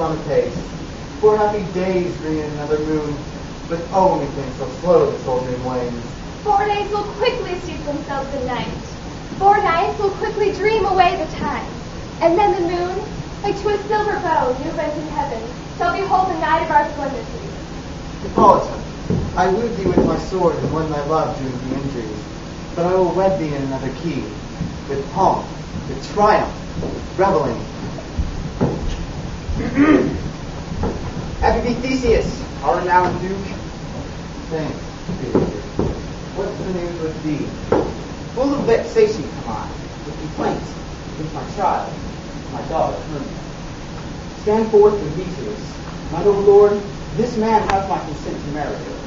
on apace. 4 happy days bring in another moon, but oh, methinks so slow the soldiering wanes. 4 days will quickly sleep themselves in night. 4 nights will quickly dream away the time. And then the moon, like to a silver bow new bent in heaven, shall behold the night of our solemnity. Hippolyta, I wooed thee with my sword and won thy love during the injuries, but I will wed thee in another key, with pomp, with triumph, reveling. Happy be Theseus, our renowned duke. Thanks, Theseus. What's the news with thee? Full of vexation come I, with complaints against my child, my daughter Hermia. Stand forth, Demetrius, my noble lord. This man hath my consent to marry her.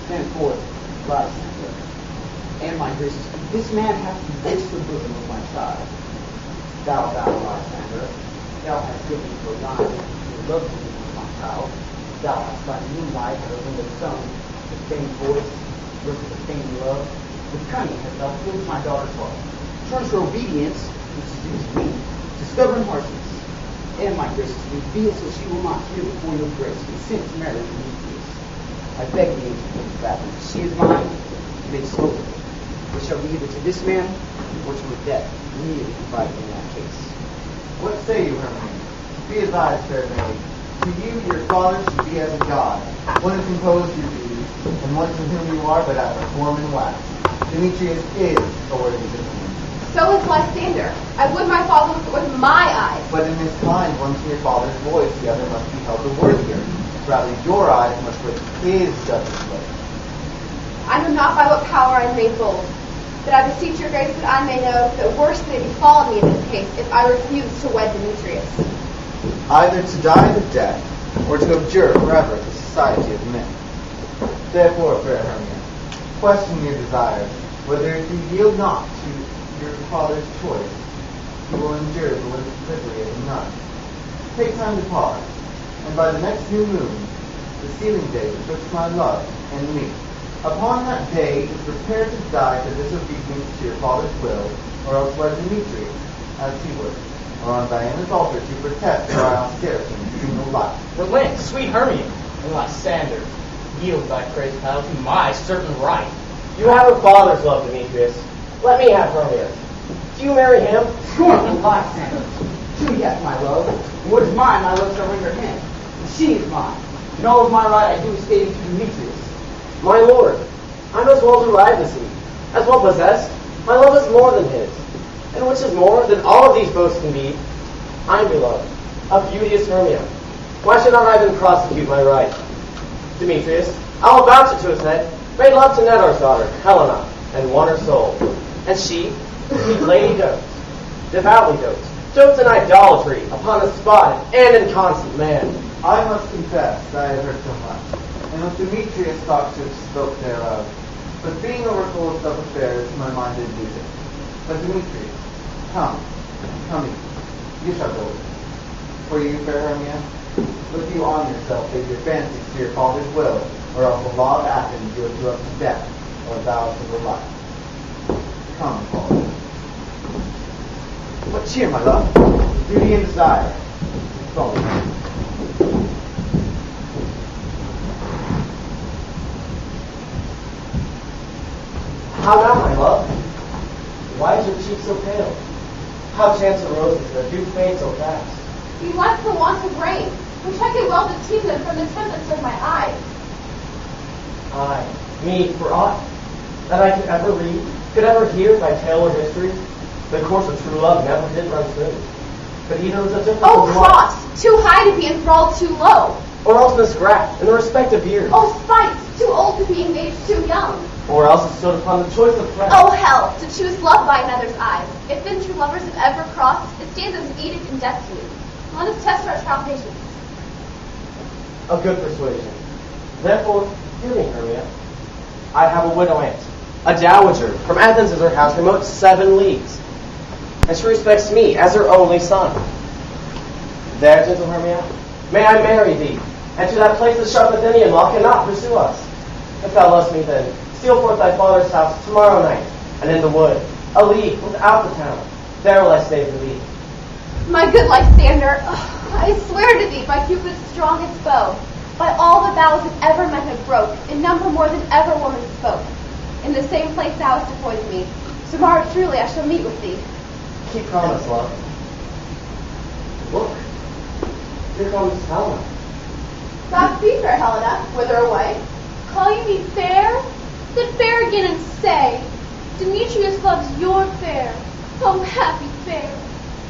Stand forth, Lysander, and my gracious, this man hath embraced the bosom of my child. Thou, Lysander, thou hast given me for thine the love of my child. Thou hast by moonlight at a window sown the famed voice, look at the famed love. With cunning hast thou filled my daughter's heart. Turns her obedience, which seduced me, to stubborn harshness. And my gracious, reveal so she will not hear before your grace consent to marry Demetrius. I beg thee to think that if she is mine, make slow. It shall be either to this man or to her death. Immediately provide in that case. What say you, Hermia? Be advised, fair maid. To you, your father should be as a god, one who composed your duties, and one to whom you are but as a form and wax. Demetrius is a worthy gentleman. So is Lysander. I would my father looked with my eyes. But in his kind, one to your father's voice, the other must be held the worthier. Rather, your eyes must with his judgment look. I know not by what power I am made bold, but I beseech your grace that I may know that worse may befall me in this case if I refuse to wed Demetrius. Either to die the death, or to abjure forever the society of men. Therefore, fair Hermia, question your desires, whether if you yield not to your father's choice, you will endure the livery of a nun. Take time to pause, and by the next new moon, the sealing day betwixt my love and me. Upon that day, prepare to die for disobedience to your father's will, or else wed Demetrius, as he would, or on Diana's altar to protest her austerity and single life. Relent, sweet Hermia, and Lysander, yield thy praise pile to my certain right. You have a father's love, Demetrius. Let me have Hermia. Do you marry him? Scornful Lysander. She hath my love, and what is mine, my love shall render him. And she is mine. And all of my right I do estate to Demetrius. My lord, I'm as well derived as he, as well possessed. My love is more than his. And which is more than all of these boasts can be, I'm beloved of beauteous Hermia. Why should not I then prosecute my right? Demetrius, I'll vouch it to his head, made love to Nedar's daughter, Helena, and won her soul. And she, sweet lady dotes, devoutly dotes in idolatry upon a spotted and inconstant man. I must confess that I have heard so much, and with Demetrius thought to have spoke thereof. But being overfull of self-affairs, my mind did lose it. But Demetrius, come in. You shall go with me. For you, fair Hermia, look you on yourself, give your fancies to your father's will, or else the law of Athens deals you up to death, or vows of the life. Come, Paul. What cheer, my love? Duty and desire. Follow me. How now, my love? Why is your cheek so pale? How chance the roses that do fade so fast? You lack for want of rain, which I could well detain them from the tempest of my eyes. Aye, me, for aught that I could ever read, could ever hear by tale or history, the course of true love never did run smooth. But either was a difference Oh, in love, cross! Too high to be enthralled too low. or else misgrasped in the respective years, Oh, spite! Too old to be engaged too young. or else it stood upon the choice of friends. Oh, hell! To choose love by another's eyes. If then true lovers have ever crossed, it stands as an edict in destiny. Let us test our trial patience. A good persuasion. Therefore, hear me, Hermia. I have a widow aunt, a dowager. From Athens is her house, remote 7 leagues. And she respects me as her only son. There, gentle Hermia, may I marry thee, and to that place the sharp Athenian law cannot pursue us. If thou lovest me then, steal forth thy father's house tomorrow night, and in the wood, a league without the town. There will I stay for thee. My good Lysander, I swear to thee, by Cupid's strongest bow, by all the vows that ever men have broke, in number more than ever woman spoke, in the same place thou hast appointed me, tomorrow truly I shall meet with thee. Keep promise, love. Look, here comes Helena. God speak, fair Helena, whither away? Call you me fair? Then fair again and say, Demetrius loves your fair, oh happy fair.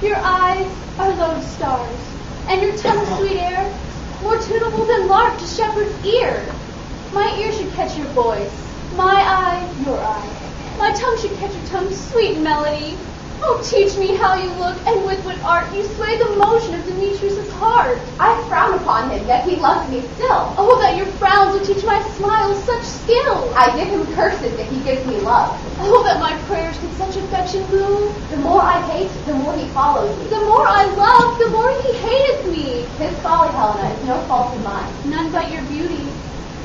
Your eyes are lone stars, and your tongue sweet air, more tunable than lark to shepherd's ear. My ear should catch your voice, my eye your eye. My tongue should catch your tongue's sweet melody. Oh, teach me how you look, and with what art you sway the motion of Demetrius' heart. I frown upon him, yet he loves me still. Oh, that your frowns would teach my smiles such skill. I give him curses if he gives me love. Oh, that my prayers could such affection move. The more I hate, the more he follows me. The more I love, the more he hateth me. His folly, Helena, is no fault of mine. None but your beauty.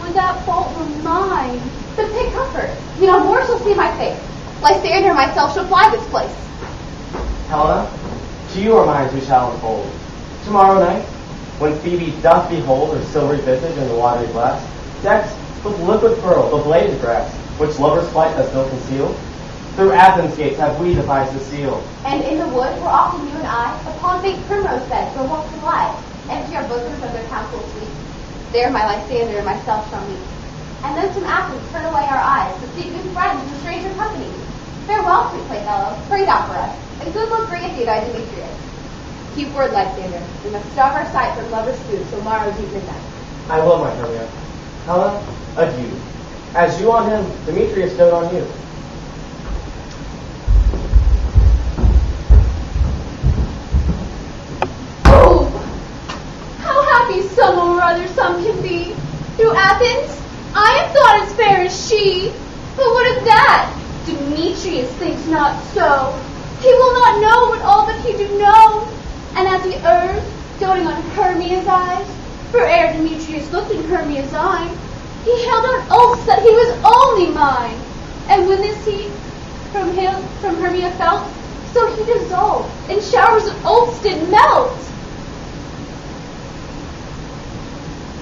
Would that fault were mine. But take comfort. No more shall see my face. Lysander myself shall fly this place. Helena, to you our minds we shall unfold. Tomorrow night, when Phoebe doth behold her silvery visage in the watery glass, decked with liquid pearl the bladed grass, which lover's flight does still conceal, through Athens' gates have we devised the seal. And in the wood, where often you and I, upon big primrose beds, were wont to lie, empty our bosoms of their counsel sweet. There my Lysander and myself shall meet. And then from Athens turn away our eyes, to seek good friends and stranger companies. Farewell, sweet playfellow, pray thou for us, and good luck grant thee thy Demetrius. Keep word, Lysander. We must starve our sight from lover's food till morrow's eve midnight. I will, my Hermia. Helena, adieu. As you on him, Demetrius dote on you. Oh! How happy some or other some can be. Through Athens, I am thought as fair as she. But what of that? Demetrius thinks not so. He will not know what all that he do know. And as he errs, doting on Hermia's eyes, for ere Demetrius looked in Hermia's eye, he held on oaths that he was only mine. And when this heat from Hermia felt, so he dissolved, and showers of oaths did melt.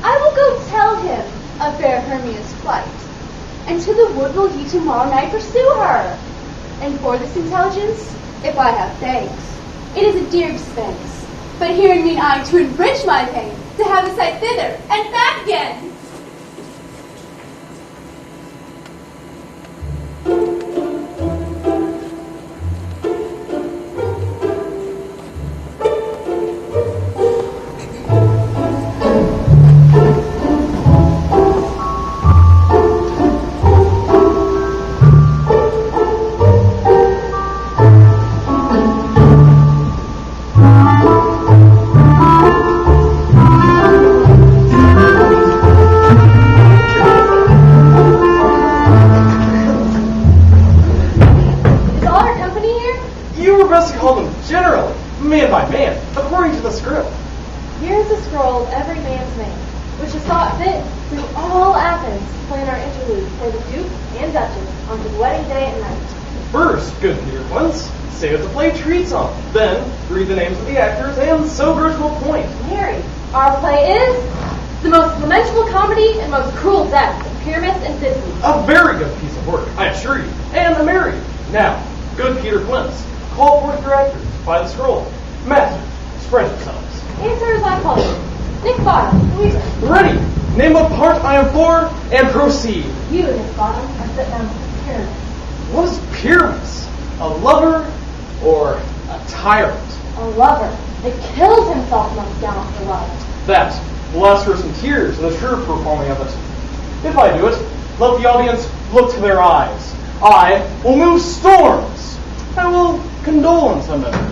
I will go tell him of fair Hermia's flight, and to the wood will he tomorrow night pursue her. And for this intelligence, if I have thanks, it is a dear expense. But herein mean I to enrich my pains, to have a sight thither and back again. Then, read the names of the actors, and so grow to a point. Mary, our play is the most lamentable comedy and most cruel death of Pyramus and Theseus. A very good piece of work, I assure you, and a merry. Now, good Peter Quince, call forth your actors by the scroll. Masters, spread yourselves. Answer as I call you. Nick Bottom, Louisa. Ready. Name what part I am for, and proceed. You, Nick Bottom, are set down for Pyramus. What is Pyramus? A lover or a tyrant? A lover that kills himself most gallant for love. That will ask for some tears in the true performing of it. If I do it, let the audience look to their eyes. I will move storms. I will condole in some measure.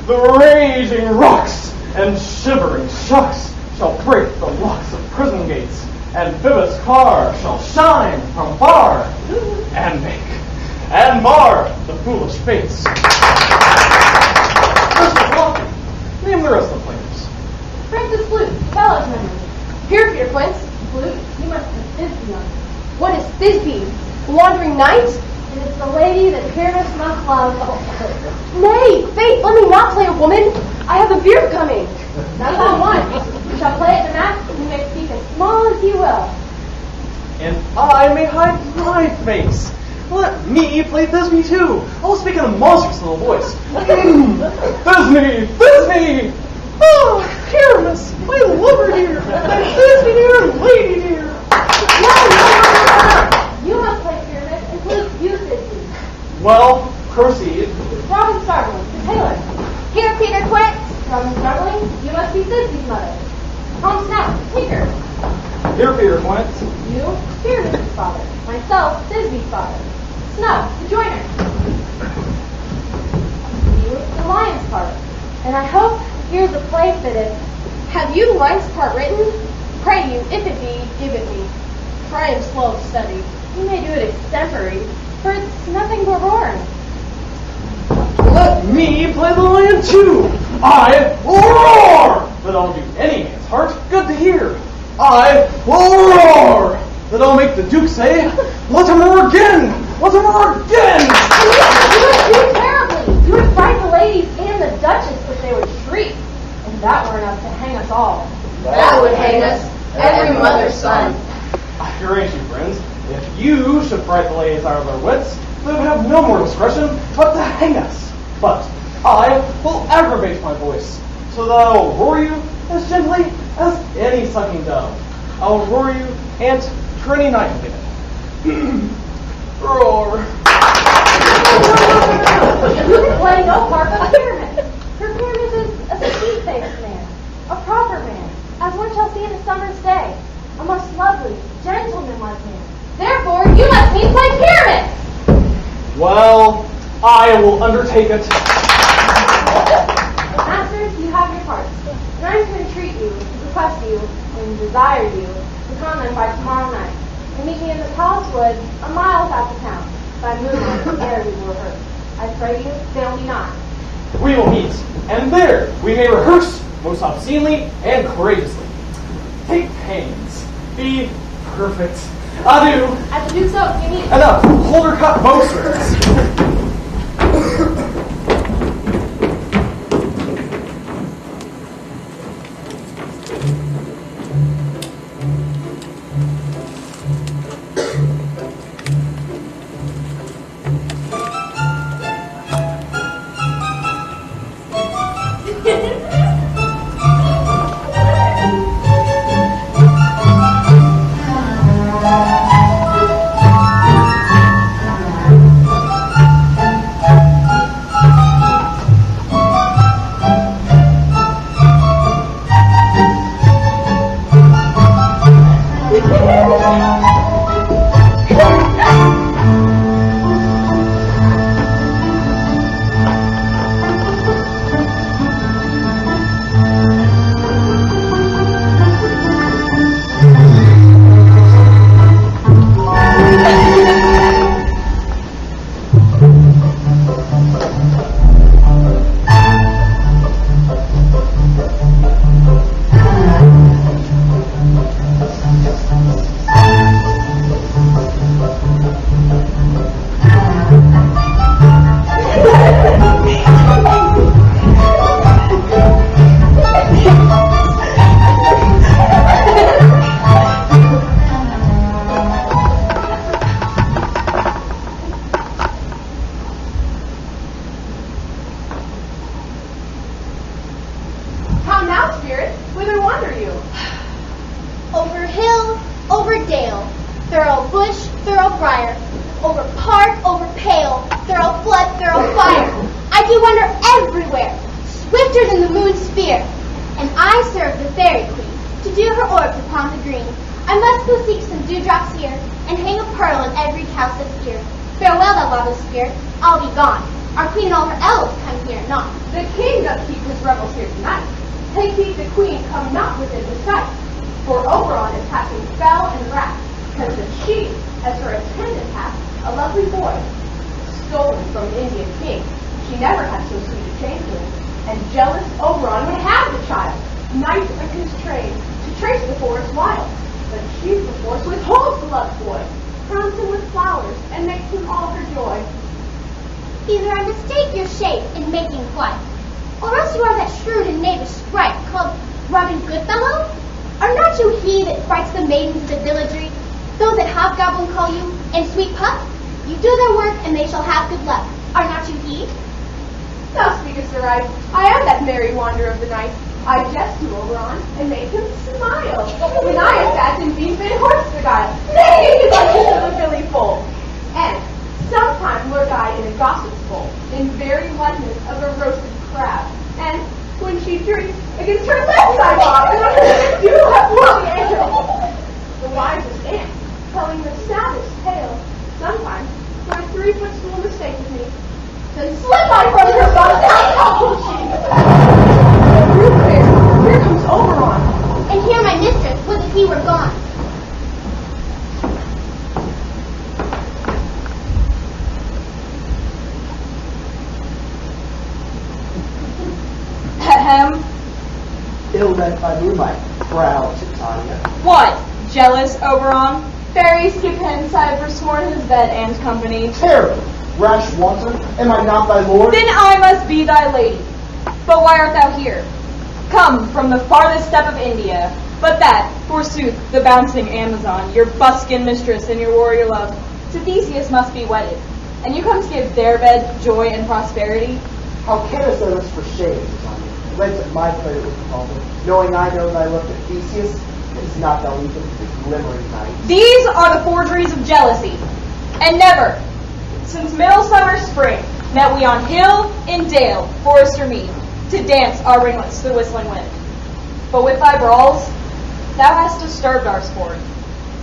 The raging rocks and shivering shucks shall break the locks of prison gates, and Phoebus' car shall shine from far, and make and bar the foolish fates. Name the rest of the players. Francis Flute, gallows member. Here, Peter Quince. Flute, you must be Thisbe. What is Thisbe? A wandering knight? It is the lady that Pyramus must love. Nay, Faith, let me not play a woman. I have a beard coming. That's all one. You shall play at the mask, and you may speak as small as you will. And I may hide my face. Let me play Thisbe too. I'll speak in a monstrous little voice. Thisbe! Thisbe! Oh, Pyramus, my lover dear, and Thisbe dear, lady dear. No. You must play Pyramus, and please you, Thisbe. Well, proceed. Robin Starveling, the tailor. Here, Peter Quince. Robin Starveling, you must be Thisbe's mother. Tom Snout, the tinker. Here, Peter Quince. You, Pyramus' father. Myself, Thisbe's father. Snug, the joiner. You, the lion's part. And I hope here's a play fitted. Have you the lion's part written? Pray you, if it be, give it me. For I am slow of study. You may do it extempore, for it's nothing but roaring. Let me play the lion too. I will roar that I'll do any man's heart good to hear. I will roar that I'll make the Duke say, let him roar again! Let him roar again! You would do terribly. You would fright the ladies and the Duchess if they would shriek. And that were enough to hang us all. That would hang us, every mother's son. I grant you, friends, if you should fright the ladies out of their wits, they would have no more discretion but to hang us. But I will aggravate my voice, so that I will roar you as gently as any sucking dove. I will roar you, Aunt Trini Nightingale. Roar. You can play no part but Pyramus. For Pyramus is a sweet-faced man, a proper man, as one shall see in a summer's day, a most lovely, gentlemanlike man. Therefore, you must needs play Pyramus. Well, I will undertake it. Masters, you have your parts. And I am to entreat you, request you, and desire you to come then by tomorrow night, and meet me in the palace woods, a mile without the town, by moonlight, ere we will rehearse. I pray you, fail me not. We will meet, and there we may rehearse most obscenely and courageously. Take pains. Be perfect. Adieu. At the Duke's Oak, you need Enough. Holder cut bowstrings. For Oberon is passing fell and wrath, because that she, as her attendant hath, a lovely boy, stolen from an Indian king. She never had so sweet a changeling, and jealous Oberon would have the child, knight of his trade, to trace the forest wild. But she perforce withholds the loved boy, crowns him with flowers, and makes him all her joy. Either I mistake your shape in making flight, or else you are that shrewd and knavish sprite called Robin Goodfellow? Are not you he that frights the maidens of the villagery, those that hobgoblin call you, and sweet pup? You do their work, and they shall have good luck. Are not you he? Thou speakest aright. I am that merry wanderer of the night. I jest to Oberon, and make him smile. When I am fat and beef and horse beguile, nay, like a billy foal. And sometimes lurk I in a gossip's bowl, in very likeness of a roasted crab. And when she drinks, against her lips I bob, and under her do have long ale. The wisest aunt, telling the saddest tale, sometimes my 3-foot stool mistakes me. Then slip I from her bust out couple cheeks. Here comes Oberon. And here my mistress would that he were gone. Ahem. Ill read by moonlight, proud Titania. What? Jealous, Oberon? Fairies keep hence I have forsworn his bed and company. Terror, rash wanton, am I not thy lord? Then I must be thy lady. But why art thou here? Come from the farthest step of India, but that, forsooth, the bouncing Amazon, your buskin mistress and your warrior love, to Theseus must be wedded. And you come to give their bed joy and prosperity? How canst thou thus for shame, Titania? Lent at my pleasure with the palmer, knowing I know thy love to Theseus, it is not thou even to the glimmering night. These are the forgeries of jealousy. And never, since midsummer spring, met we on hill, in dale, forest or mead, to dance our ringlets to the whistling wind. But with thy brawls, thou hast disturbed our sport.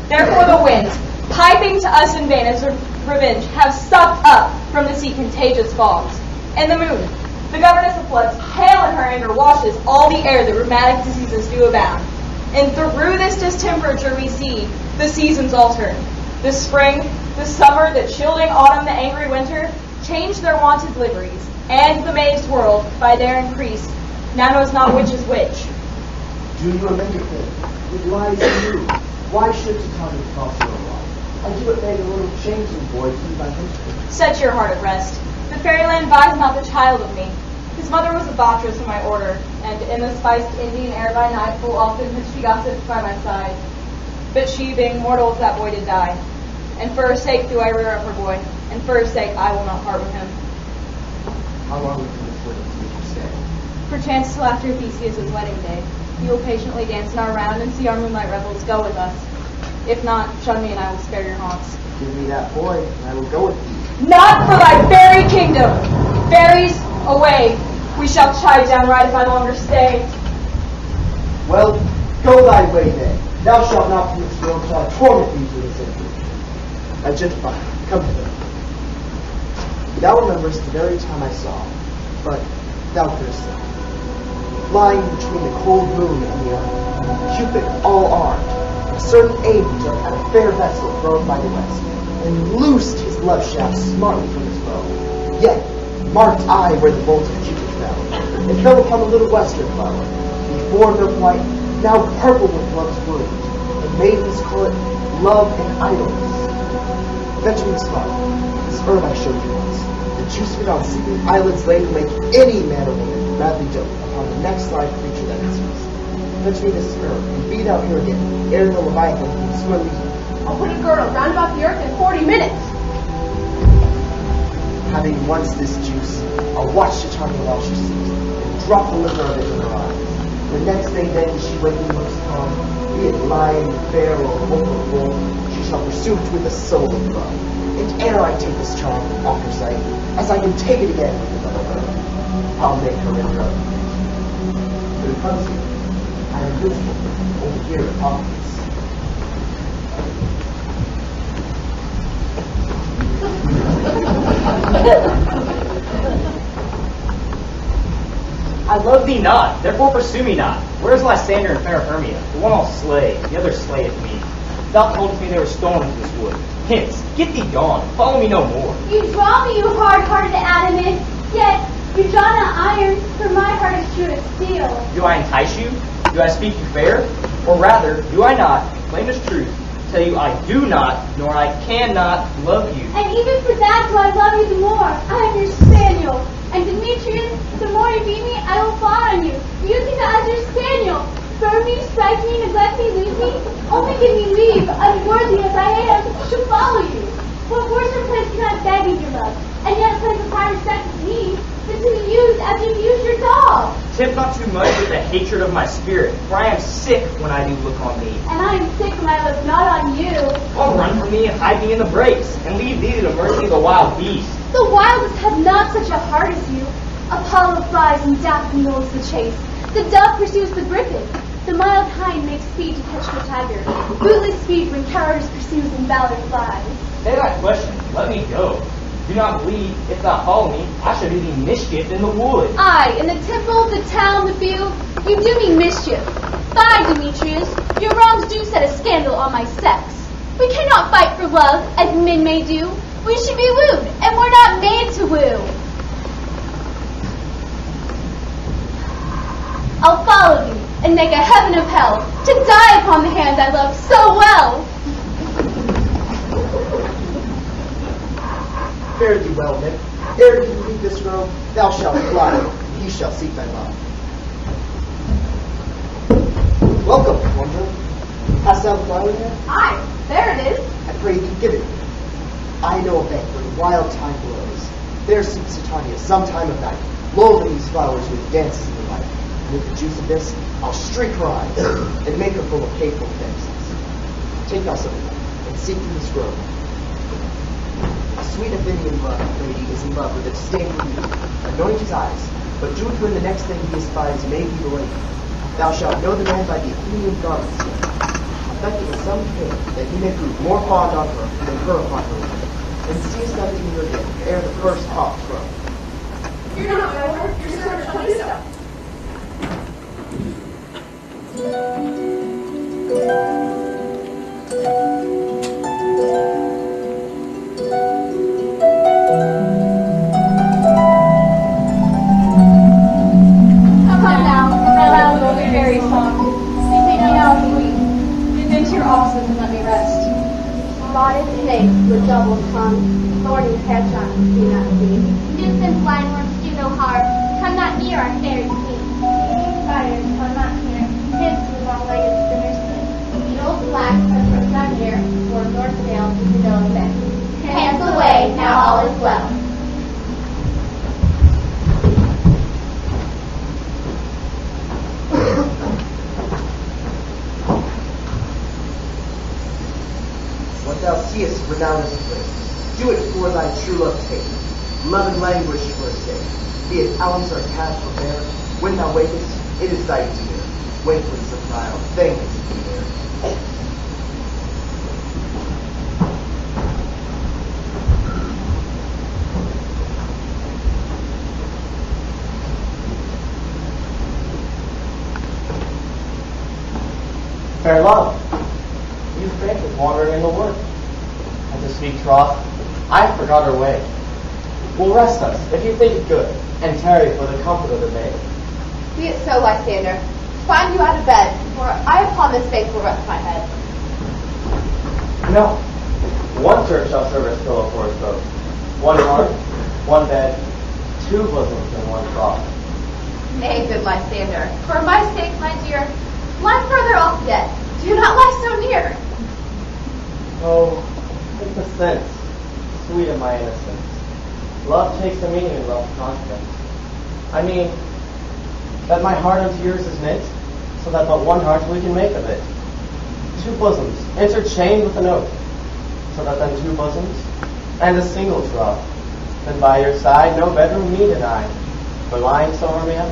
Therefore the winds, piping to us in vain as revenge, have sucked up from the sea contagious fogs. And the moon, the governess of floods, pale in her anger, washes all the air that rheumatic diseases do abound. And through this distemperature we see the seasons alter. The spring, the summer, the chilling autumn, the angry winter, change their wonted liveries, and the mazed world, by their increase, now knows not which is which. Do you amend your thing? It lies in you. Why should Titania cross your life? I do it beg a little changeling boy to my history. Set your heart at rest. The fairyland buys not the child of me. His mother was a bottress of my order, and in the spiced Indian air by night full often had she gossiped by my side. But she, being mortal, if that boy did die. And for her sake do I rear up her boy, and for her sake I will not part with him. How long will this wait to make you stay? Perchance till after Theseus' wedding day. You will patiently dance in our round and see our moonlight revels go with us. If not, shun me and I will spare your haunts. Give me that boy, and I will go with thee. Not for thy fairy kingdom! Fairies, away! We shall chide down right if I longer stay. Well, go thy way then. Thou shalt not from this world, shall I torment thee to this end. My gentle come hither. Thou rememberest the very time I saw, but thou couldst not. Lying between the cold moon and the earth, Cupid, all armed, a certain angel at a fair vessel rowed by the west, and loosed his love shaft smartly from his bow. Yet marked I where the bolt of Cupid fell, and fell upon the little western flower, before their flight, now purple with love's wound, and maidens call it love and idleness. Venturing smart, this herb I showed you once, the juice of it on sleeping eyelids laid will make any man or woman madly dote upon the next live creature that enters. Fetch me this herb, and be thou here again, ere the Leviathan can swim thee. I'll put a girdle round about the earth in 40 minutes. Having once this juice, I'll watch Titania while she sleeps, and drop the liquor of it in her eyes. The next day then she waking looks upon, be it lion, bear, or wolf or bull, she shall pursue it with the soul of love. And ere I take this charm off her sight, as I can take it again with another herb, I'll make her inroad. But it comes here. I am visible over here at Hawkins. I love thee not, therefore pursue me not. Where is Lysander and fair Hermia? The one I'll slay, the other slayeth me. Thou toldest me they were stolen into this wood. Hence, get thee gone, follow me no more. You draw me, you hard-hearted adamant, yet you draw not iron, for my heart is true as steel. Do I entice you? Do I speak you fair? Or rather, do I not, plain as truth, tell you I do not, nor I cannot love you. And even for that do I love you the more. I am your spaniel. And Demetrius, the more you beat me, I will fawn on you, using it as your spaniel. Burn me, strike me, neglect me, leave me. Only give me leave, unworthy as I am, to follow you. What worser place can I beg of your love, and yet a place of high respect with me, than to be used as you use your dog? Tempt not too much with the hatred of my spirit, for I am sick when I do look on thee. And I am sick when I look not on you. Oh, run from me and hide me in the brakes, and leave thee to the mercy of the wild beast. The wildest have not such a heart as you. Apollo flies and Daphne knows the chase. The dove pursues the griffin. The mild hind makes speed to catch the tiger. Bootless speed when cowardice pursues and valor flies. Say thy question, let me go. Do not believe, if thou follow me, I shall do thee mischief in the wood. Aye, in the temple, the town, the field, you do me mischief. Fie, Demetrius, your wrongs do set a scandal on my sex. We cannot fight for love, as men may do. We should be wooed, and we're not made to woo. I'll follow you, and make a heaven of hell, to die upon the hands I love so well. Fare thee well, Nick. Ere you leave this room, thou shalt fly, and he shall seek thy love. Welcome, wanderer. Hast thou the flower there? Aye, there it is. I pray thee, give it me. I know a bank where the wild time blows. There sleeps Titania some time of night, lulled in these flowers with dances in the light. And with the juice of this, I'll streak her eyes, and make her full of hateful fantasies. Take thou some of them, and seek through this grove. A sweet Athenian lady is in love with a disdainful youth. Anoint his eyes, but do it when the next thing he espies may be the lady. Thou shalt know the man by the Athenian garments. Affected with some pain, that he may prove more fond on her than her upon her. And seest thou in your day, ere the first cock crow. You're not my word, you're Sir Hippolyta. Come now, my loud will be very soft. Take me now and weep. Get into your offices and let me rest. Rotted snakes with double tongue, thorny hedgehogs do not see. Nymphs and blind ones do no harm. Come not near our fairy queen. Spiders come not near. Hence the long-legged spinner's king. The old black touch not near, or north nail to no effect. Hands away, now all is well. What thou seest renowned as a place, do it for thy true love take. Love and languish for a sake. Be it ounce or cash or bear, when thou wakest, it is thy dear. Wake with surprise, thank is to be there. Fair love, you fainted wandering in the wood. And to speak troth, I forgot our way. Will rest us, if you think it good, and tarry for the comfort of the day. Be it so, Lysander. Find you out of bed, for I upon this face will rest my head. No, one Turk shall serve as pillow for us both. One hearth, one bed, two bosoms and one trough. Nay, good Lysander, for my sake, my dear, lie further off yet. Do not lie so near. Oh, it's the sense, sweet of my innocence. Love takes the meaning in love's confidence. I mean, that my heart unto yours is knit, so that but one heart we can make of it. Two bosoms, interchained with an oath, so that then two bosoms, and a single trough. Then by your side no bedroom me deny. For lying so, Hermia,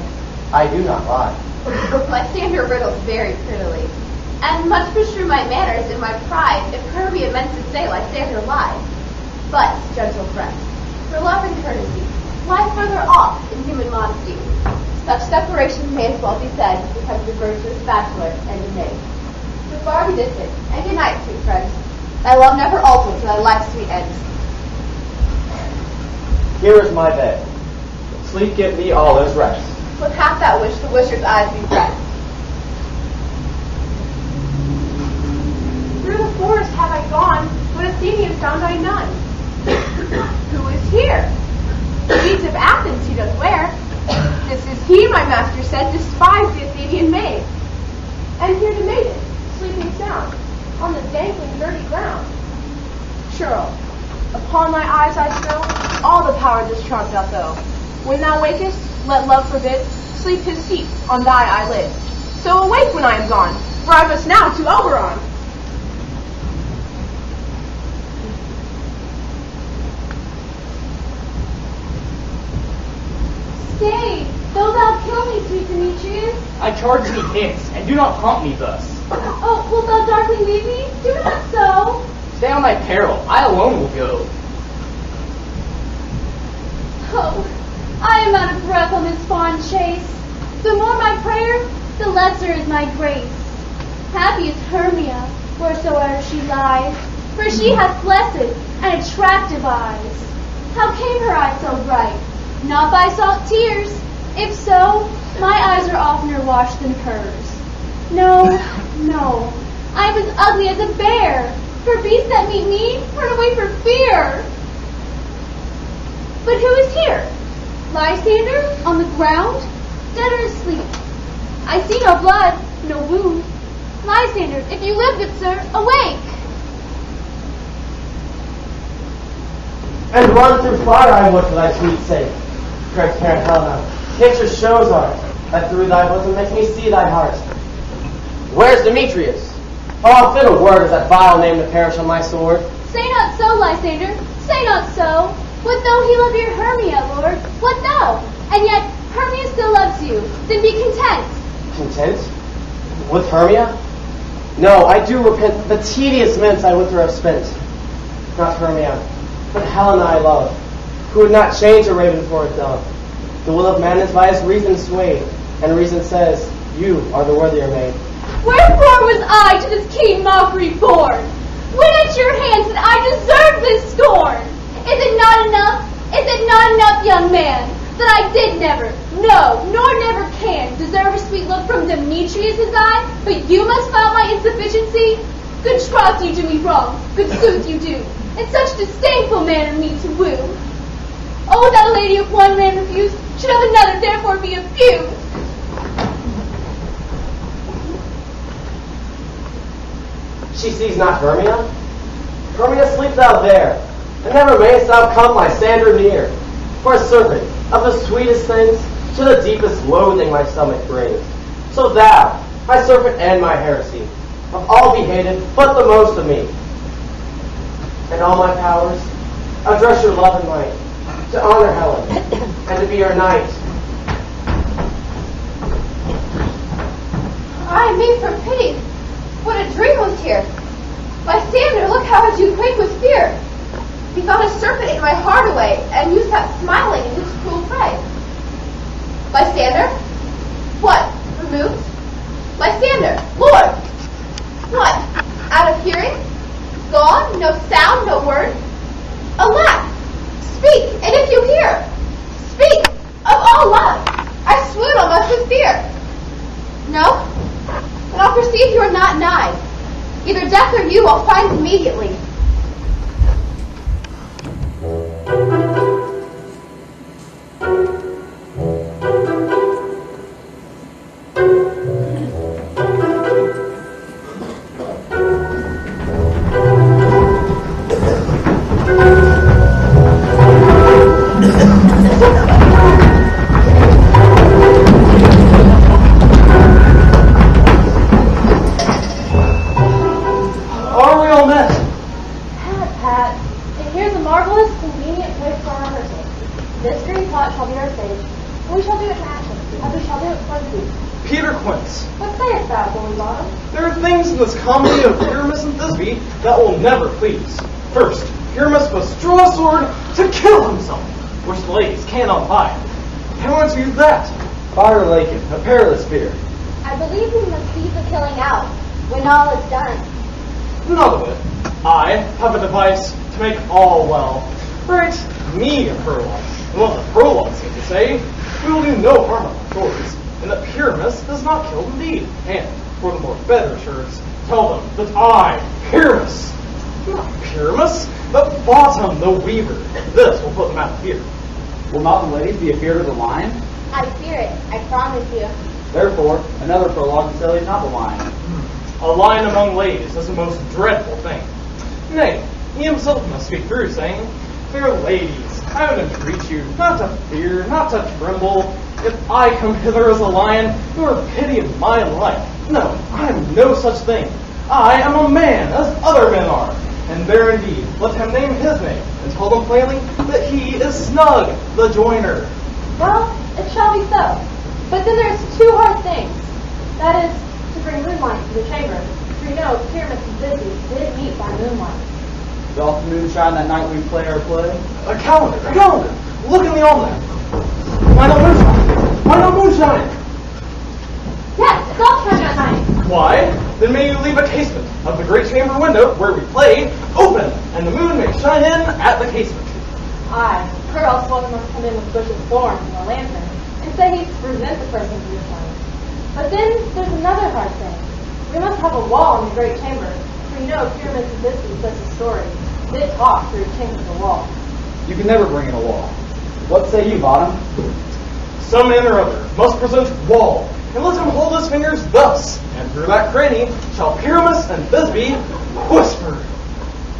I do not lie. Lysander riddles very prettily, and much beshrew my manners and my pride if Hermia meant to say Lysander lied. But, gentle friend, for love and courtesy, lie further off in human modesty. Such separation may as well be said because the virtuous bachelor and a maid. So far be distant, and good night, sweet friend. Thy love never alters to thy life's sweet end. Here is my bed. Sleep give thee all is rest. With half that wish, the wisher's eyes be pressed. Through the forest found I none. Who is here? The deeds of Athens he doth wear. This is he, my master said, despised the Athenian maid. And here the maiden, sleeping sound, on the dangling dirty ground. Churl, upon thy eyes I throw all the power this trance doth owe. When thou wakest, let love forbid, sleep his heat on thy eyelid. So awake when I am gone, for I must now to Oberon. Stay, though thou kill me, sweet Demetrius. I charge thee hence, and do not haunt me thus. Oh, wilt thou darkly leave me? Do not so. Stay on thy peril, I alone will go. Oh, I am out of breath on this fond chase. The more my prayer, the lesser is my grace. Happy is Hermia, wheresoever she lies, for she hath blessed and attractive eyes. How came her eyes so bright? Not by salt tears. If so, my eyes are oftener washed than hers. No, no, I am as ugly as a bear. For beasts that meet me run away for fear. But who is here? Lysander, on the ground, dead or asleep? I see no blood, no wound. Lysander, if you live, good sir, awake! And run through fire I would for thy sweet sake. Transparent Helena, picture shows art, that through thy bosom makes me see thy heart. Where's Demetrius? Oh, fit a word is that vile name to perish on my sword. Say not so, Lysander, say not so. What though he love your Hermia, Lord? What though? And yet Hermia still loves you. Then be content. Content? With Hermia? No, I do repent the tedious minutes I with her have spent. Not Hermia, but Helena I love, who would not change a raven for a dove. The will of man is by his reason swayed, and reason says, you are the worthier maid. Wherefore was I to this keen mockery born? When at your hands did I deserve this scorn? Is it not enough? Is it not enough, young man, that I did never, no, nor never can, deserve a sweet look from Demetrius' eye, but you must felt my insufficiency? Good troth you do me wrong, good sooth you do, in such disdainful manner me to woo. Oh, that a lady of one man refused, should of another therefore be abused. She sees not Hermia? Hermia, sleep thou there, and never mayest thou come Lysander near. For a serpent, of the sweetest things, to the deepest loathing my stomach brings. So thou, my serpent and my heresy, of all be hated, but the most of me. And all my powers, address your love and might, to honor Helen, and to be her knight. Ay me, for pity! What a dream was here! Lysander, look how I do quake with fear! Methought a serpent ate my heart away, and you sat smiling in his cruel prey. Lysander? What? Removed? Lysander! Lord! What? Out of hearing? Gone? No sound, no word? Alack! Speak, and if you hear, speak of all love! I swoon almost with fear. No? But I'll perceive you are not nigh. Either death or you I'll find immediately. Comedy of Pyramus and Thisbe that will never please. First, Pyramus must draw a sword to kill himself, which the ladies cannot hide. How answer you that? Fire Lakin, a perilous fear. I believe we must leave the killing out when all is done. None of it. I have a device to make all well. Write me a prologue, and what the prologue seems to say, we will do no harm on our swords, and that Pyramus is not killed indeed, and, for the more better assurance, tell them that I, Pyramus, not Pyramus, The bottom, the weaver. This will put them out of fear. Will not the ladies be afeard of the lion? I fear it, I promise you. Therefore, another prologue to say not the lion. A lion among ladies is a most dreadful thing. Nay, he himself must speak through, saying, "Fair ladies, I would entreat you not to fear, not to tremble. If I come hither as a lion, you are pity of my life. No, I am no such thing. I am a man, as other men are. And there indeed, let him name his name, and tell them plainly that he is Snug, the joiner." Well, it shall be so. But then there's two hard things. That is, to bring moonlight to the chamber. For you know, Pyramus and Theseus did meet by moonlight. Doth the moon shine that night we play our play? A calendar, a calendar. Look in the almanac. Why no moonshine? Why no moonshine? Yes, it's all shine at night. Why? Then may you leave a casement of the great chamber window where we played open, and the moon may shine in at the casement. Aye, or else one must come in with bushes of thorns and a lantern, and say he's to present the person to your son. But then there's another hard thing. We must have a wall in the great chamber, for you know Pyramus and Theseus such a story. They talk through chambers of wall. You can never bring in a wall. What say you, Bottom? Some man or other must present wall, and let him hold his fingers thus, and through that cranny shall Pyramus and Thisbe whisper.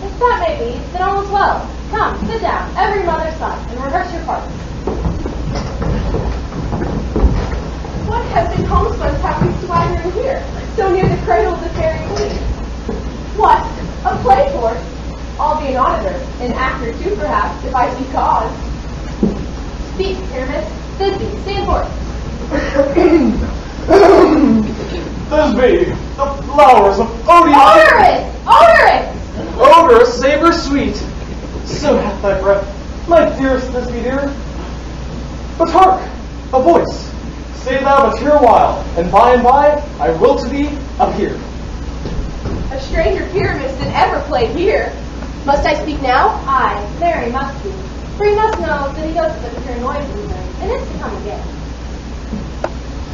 If that may be, then all is well. Come, sit down, every mother's son, and rehearse your parts. What hefty consequence have we swaggering here, so near the cradle of the fairy queen? What? A play force? I'll be an auditor, an actor too, perhaps, if I see cause. Speak, Pyramus. Thisbe, stand forth. Thisbe, the flowers of odious... Odorous! Odorous! Odorous, savor sweet. So hath thy breath, my dearest Thisbe dear. But hark, a voice. Stay thou but here a while, and by I will to thee appear. A stranger Pyramus than ever played here. Must I speak now? Aye, very must be. For you must know that he does such a hear noise in him, and is to come again.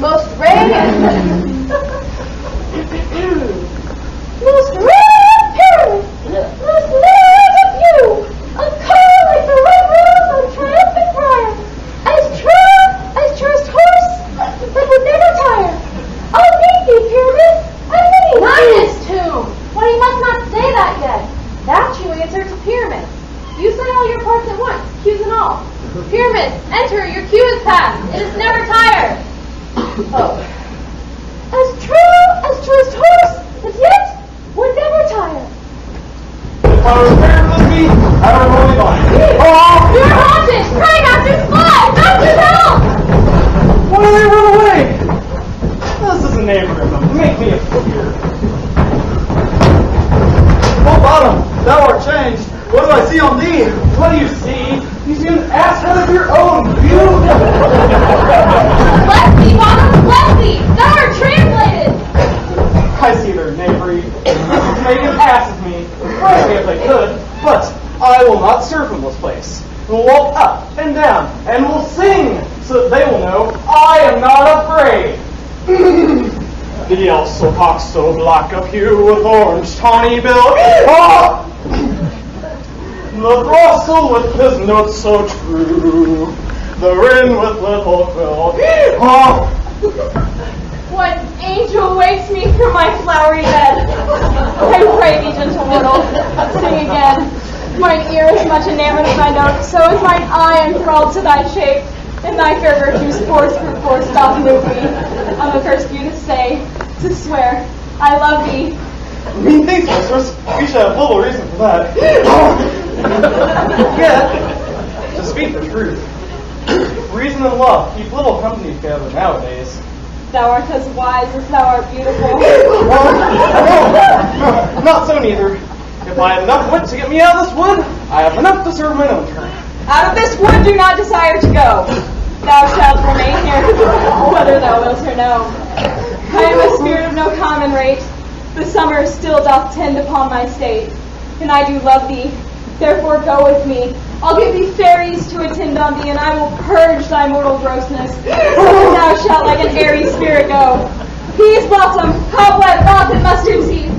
Most radiant Most radiant Pyramus! Most radiant of you! A color like the red rose on triumphant briar! As true as horse that would never tire! I'll meet thee, Pyramus! At many highness tomb! Well, you must not say that yet. That you answer to Pyramus. You say all your parts at once, cues and all. Pyramus, enter, your cue is past. It is never tired. Oh. As true as horse, but yet would never tire. If I were fair Thisbe, I would only by. Oh! You're haunted! Cry, masters, fly! Masters, help! Why do they run away? This is a neighborhood. Make me a figure. Oh, Bottom, thou art changed. What do I see on thee? What do you see? You see an ass head of your own. You. Bless thee, Bottom, bless thee! Thou art translated! I see their knavery. Make an ass of me. Frighten me if they could, but I will not serve them this place. We'll walk up and down, and we'll sing, so that they will know I am not afraid. The also cock so black of hue with orange tawny bill. Oh! The throstle with his notes so true. The wren with little quill. Oh! What angel wakes me from my flowery bed? I pray thee, gentle mortal, sing again. Mine ear is much enamored of thy note, so is mine eye enthralled to thy shape, and thy fair virtues force for force doth move me. I'm accursed you to say, to swear, I love thee. Methinks, mistress, we shall have little reason for that. Yet, to speak the truth, reason and love keep little company together nowadays. Thou art as wise as thou art beautiful. No, not so neither. If I have enough wit to get me out of this wood, I have enough to serve mine own turn. Out of this wood do not desire to go. Thou shalt remain here, whether thou wilt or no. I am a spirit of no common rate. The summer still doth tend upon my state, and I do love thee. Therefore go with me. I'll give thee fairies to attend on thee, and I will purge thy mortal grossness, so that thou shalt like an airy spirit go. Peas blossom, cobweb, moth, and mustard seed.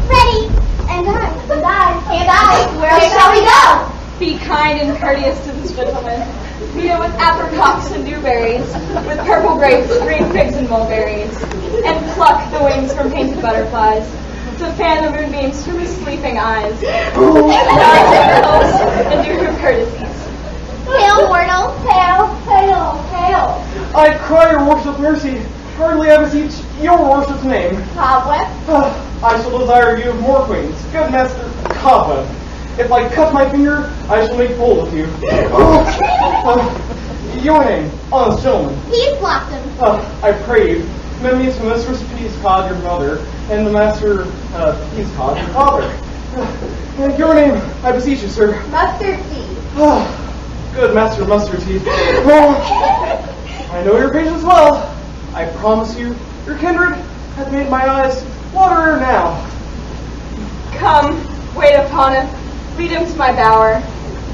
Ready, and I pluck the wings from painted butterflies, to fan the moonbeams from his sleeping eyes, and do her courtesies. Hail, mortal! Hail, hail, hail! I cry your worship mercy. Hardly I beseech your worship's name. Cobweb? I shall desire you of more queens. Good master Cobweb. If I cut my finger, I shall make bold of you. Your name, honest gentleman. Peace Blossom. I pray you, commend me to Mistress Peascod, your mother, and the Master Peascod, your father. Your name, I beseech you, sir. Mustard seed. Good Master Mustard Teeth. I know your patience well. I promise you, your kindred hath made my eyes water now. Come, wait upon him, lead him to my bower.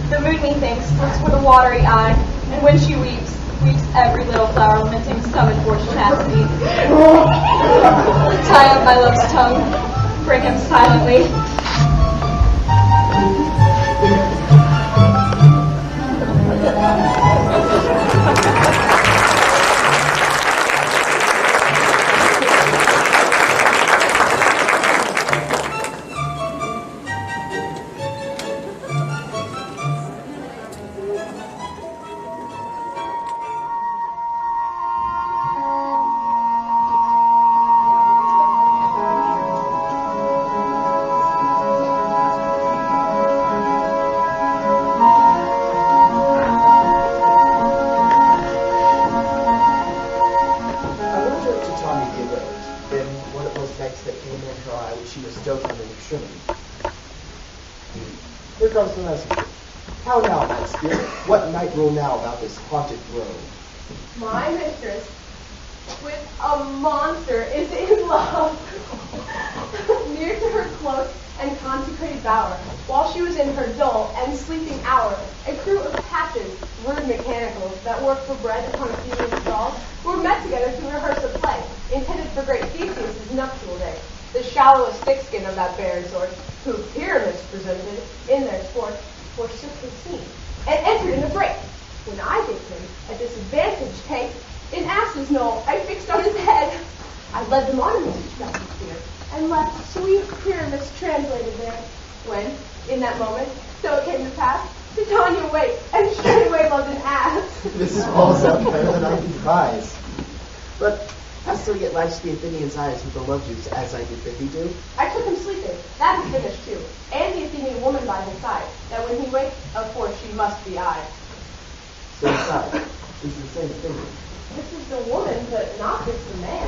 The moon, methinks, looks with a watery eye, and when she weeps every little flower lamenting some enforced chastity. Tie up my love's tongue, break him silently. How now, my spirit? What night rule now about this haunted grove? My mistress with a monster is in love. Near to her close and consecrated bower, while she was in her dull and sleeping hour, a crew of patches, rude mechanicals, that work for bread upon a few stalls, were met together to rehearse a play, intended for great Theseus' nuptial day. The shallowest thick-skin of that barren sort, who pyramids presented in their sport, forsook his scene, and entered in a break. When I did him a disadvantage take, in Ass's knoll I fixed on his head. I led them on in this Shakespeare, and left sweet pyramids translated there. When, in that moment, so it came to pass, Titania waked, and straightway loved an ass. This is all sounds better than I devise. But I still yet latched the Athenian's eyes with the love juice as I did bid thee do. I took him sleeping, that is finished too, and the Athenian woman by his side, that when he waked, of course she must be I. So aside, this is the same thing. This is the woman, but not this the man.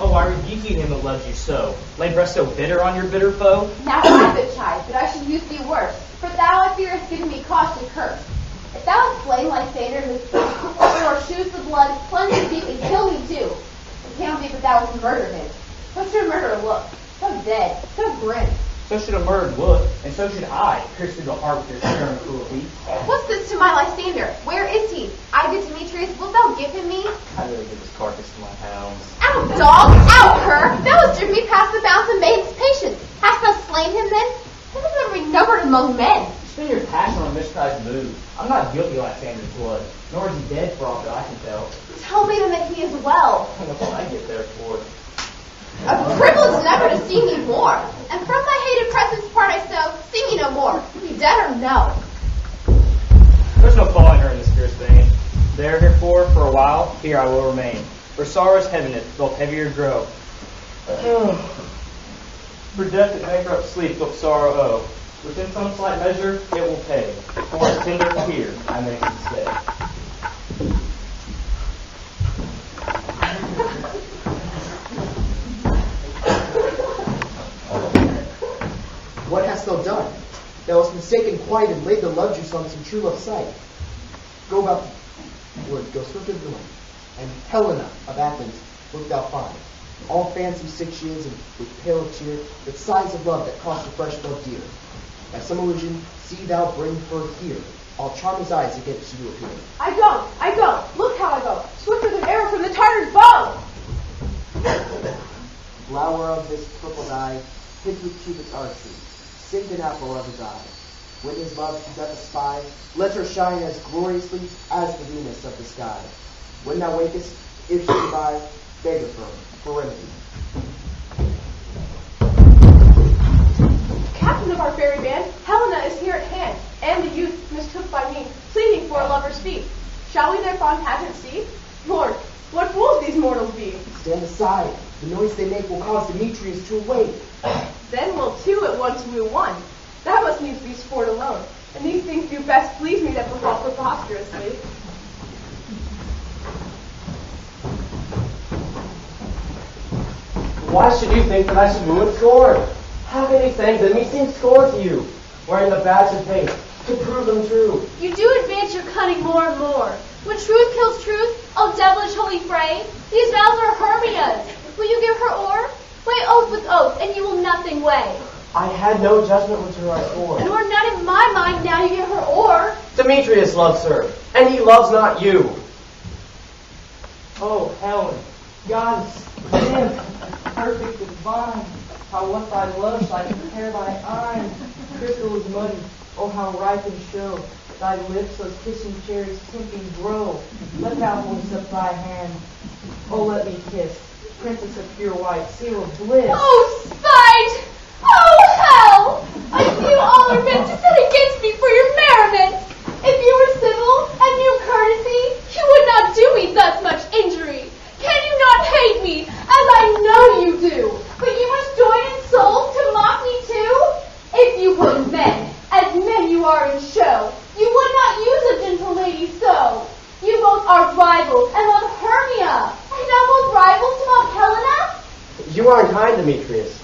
Oh, why rebuke you him that loves you so? Lay breast so bitter on your bitter foe? Now I but chide, but I should use thee worse, for thou, I fear, hast given me cause to curse. If thou hast slain Lysander, or choose the blood, plunge it deep and kill me too. It cannot be but thou hast murdered him. So should a murderer look, so dead, so grim. So should a murdered look, and so should I, pierce through the heart with your stern cruelty. What's this to my Lysander? Where is he? I, good Demetrius, wilt thou give him me? I really give his carcass to my hounds. Out, dog! Out, cur! Thou hast driven me past the bounds of maiden's patience. Hast thou slain him then? Him is never numbered among men. Spend your passion on a misprized mood. I'm not guilty of Lysander's blood, nor is he dead for all that I can tell. Tell me then that he is well. And what will I get there for? A privilege never to see me more. And from my hated presence part I so, see me no more. Be dead or no. There's no falling her in this fierce vein. Therefore, for a while, here I will remain. For sorrow's heaviness, both heavier grow. For death that bankrupt sleep doth sorrow owe. Within some slight measure, it will pay. For a tender tear, I make it stay. What hast thou done? Thou hast mistaken quite and laid the love juice on some true love sight. Go about the wood, go swift to the north, and Helena of Athens wilt thou find. All fancy sick she is, and with pale cheer, with signs of love that cost her fresh blood dear. By some illusion, see thou bring her here. I'll charm his eyes against you appear. I go. Look how I go. Swifter than arrow from the Tartar's bow. Flower of this purple dye, hid with Cupid's archery, sing an apple of his eye. When his love she doth espy, let her shine as gloriously as the Venus of the sky. When thou wakest, if she be by, beg of her for remedy. Captain of our fairy band, Helena is here at hand, and the youth mistook by me, pleading for a lover's feet. Shall we their fond pageant see? Lord, what fools these mortals be! Stand aside. The noise they make will cause Demetrius to awake. Then will two at once woo one. That must needs be sport alone, and these things do best please me that befall preposterously. Why should you think that I should woo and scorn? How can these things in me seem scorn to you, wearing the badge of faith to prove them true? You do advance your cunning more and more. When truth kills truth, oh devilish holy fray, these vows are Hermia's. Will you give her o'er? Weigh oath with oath, and you will nothing weigh. I had no judgment with her I swore. Nor none in my mind now you give her o'er. Demetrius loves her, and he loves not you. Oh, Helen, goddess, nymph, perfect divine, how what thy love shall compare thy eyes? Crystal is muddy, oh how ripe and show, thy lips those kissing cherries tempting grow. Let thou hold up thy hand, oh let me kiss, princess of pure white, seal of bliss. Oh, spite! Oh, hell! I see you all are meant to sit against me for your merriment. If you were civil and knew courtesy, you would not do me thus much injury. Can you not hate me, as I know you do? But you must join in soul to mock me too? If you were men, as men you are in show, you would not use a gentle lady so. You both are rivals and love Hermia, and now both rivals to love Helena? You are unkind, Demetrius.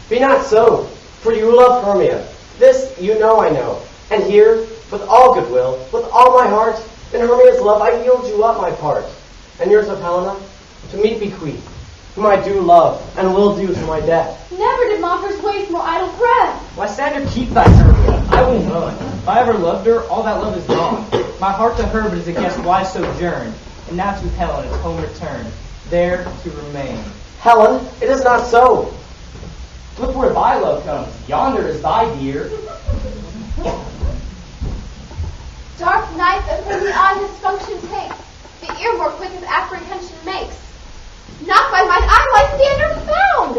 Be not so, for you love Hermia. This you know I know. And here, with all goodwill, with all my heart, in Hermia's love I yield you up my part. And yours of Helena, to me bequeath, whom I do love, and will do to my death. Never did mockers waste more idle breath. Lysander, keep thy Hermia. I will none. If I ever loved her, all that love is gone. My heart to her but is a guest wise sojourn, and now to Helen is home returned, there to remain. Helen, it is not so. Look where thy love comes. Yonder is thy dear. Dark night that from the eye his function takes, the ear more quick as apprehension makes. Not by mine eye Lysander found.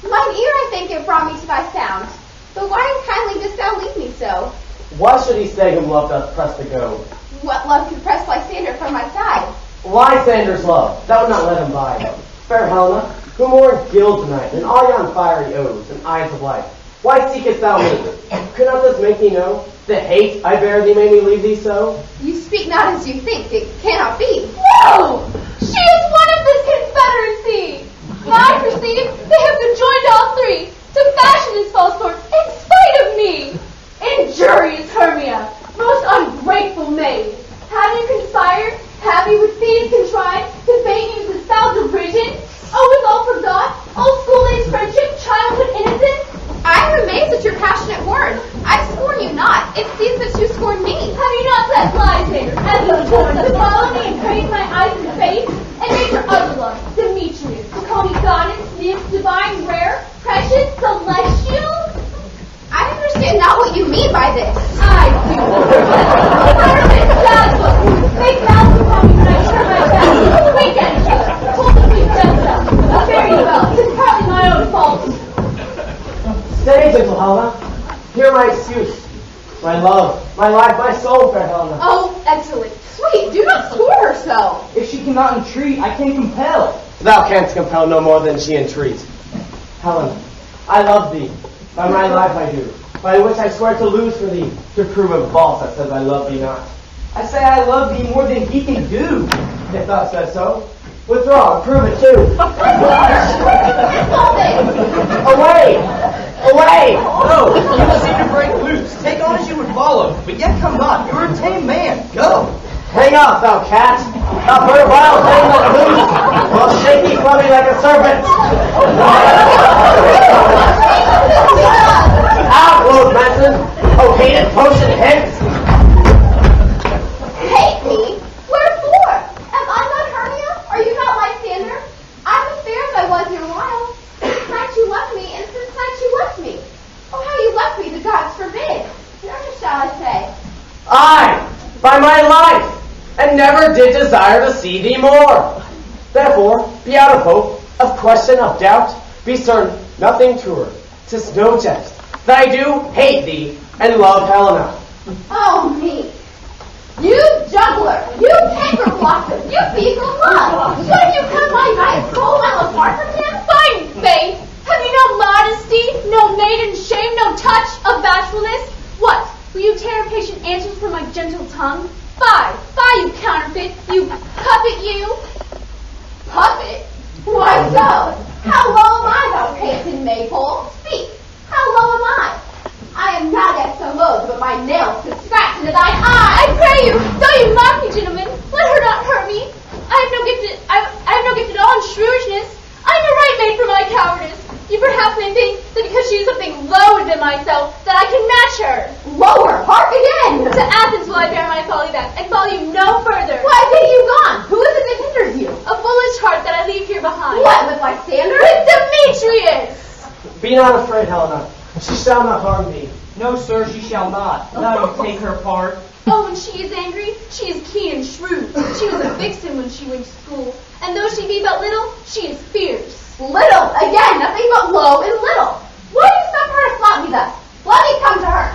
Mine ear I think it brought me to thy sound. But why unkindly didst thou leave me so? Why should he say whom love doth press to go? What love could press Lysander from my side? Lysander's love, thou would not let him by. Fair Helena, who more gild tonight than all yon fiery oaths and eyes of life? Why seekest thou me? Could not this make thee know the hate I bear thee made me leave thee so? You speak not as you think. It cannot be. No! She is one of this confederacy. I perceive they have conjoined all three to fashion this false sword in spite of me. Injurious Hermia, most ungrateful maid. Have you conspired? Have you with thieves contrived to bait you to foul derision? Oh, with all forgot, old school days friendship, childhood innocence? I am amazed at your passionate words. I scorn you not. It seems that you scorn me. Have you not let Lysander, as you scorn, to follow me and praise my eyes and face, and make your other love, Demetrius, to call me goddess, nymph, divine, rare, precious, celestial? I understand not what you mean by this. I do. Perfect dazzle. Make mouths upon me when I turn my back. Wink at each other. Hold the sweet gemstone. A very well. Tis partly my own fault. Stay, gentle Helena. Hear my excuse. My love, my life, my soul, fair Helena. Oh, excellent. Sweet, do not scorn her so. If she cannot entreat, I can compel. Thou canst compel no more than she entreat. Helen, I love thee. By my life I do. By which I swear to lose for thee, to prove him false that says I love thee not. I say I love thee more than he can do. If thou says so, withdraw and prove it too. Away! Away! No, you must seem to break loose. Take on as you would follow, but yet come not. You are a tame man. Go! Hang off, thou cat! Thou bird vile thing that loose! Will shake thee from me like a serpent! Out, Lord Manson! Oh, hated potion hence! Hate me? Wherefore? Am I not Hermia? Are you not Lysander? I'm as fair as I was your while. Since night you left me, and since night you left me. Oh, how you left me, the gods forbid. Never shall ever did desire to see thee more. Therefore, be out of hope, of question, of doubt. Be certain, nothing truer. 'Tis no jest, that I do hate thee, and love Helena. Oh, me. You juggler, you paper blocker, you thief of love. Should you cut my nice soul while apart from him? Fine faith! Have you no modesty, no maiden shame, no touch of bashfulness? What? Will you tear impatient answers from my gentle tongue? Fie! Fie, you counterfeit! You puppet, you! Puppet? Why so? How low am I, thou panting maypole? Speak! How low am I? I am not yet so low, but my nails could scratch into thine eye. I pray you, though you mock me, gentlemen, let her not hurt me. I have no gift at all in shrewdness. I am a right mate for my cowardice. You perhaps may think that because she is something lower than myself, that I can match her. Lower, hark again! To Athens will I bear my folly back, and follow you no further. Why be you gone? Who is it that hinders you? A foolish heart that I leave here behind. What, with Lysander? With Demetrius! Be not afraid, Helena. She shall not harm thee. No, sir, she shall not. Now you take her part. Oh, when she is angry, she is keen and shrewd. She was a vixen when she went to school, and though she be but little, she is fierce. Little, again, nothing but low and little. Why do you suffer her to flaunt me thus? Let me come to her.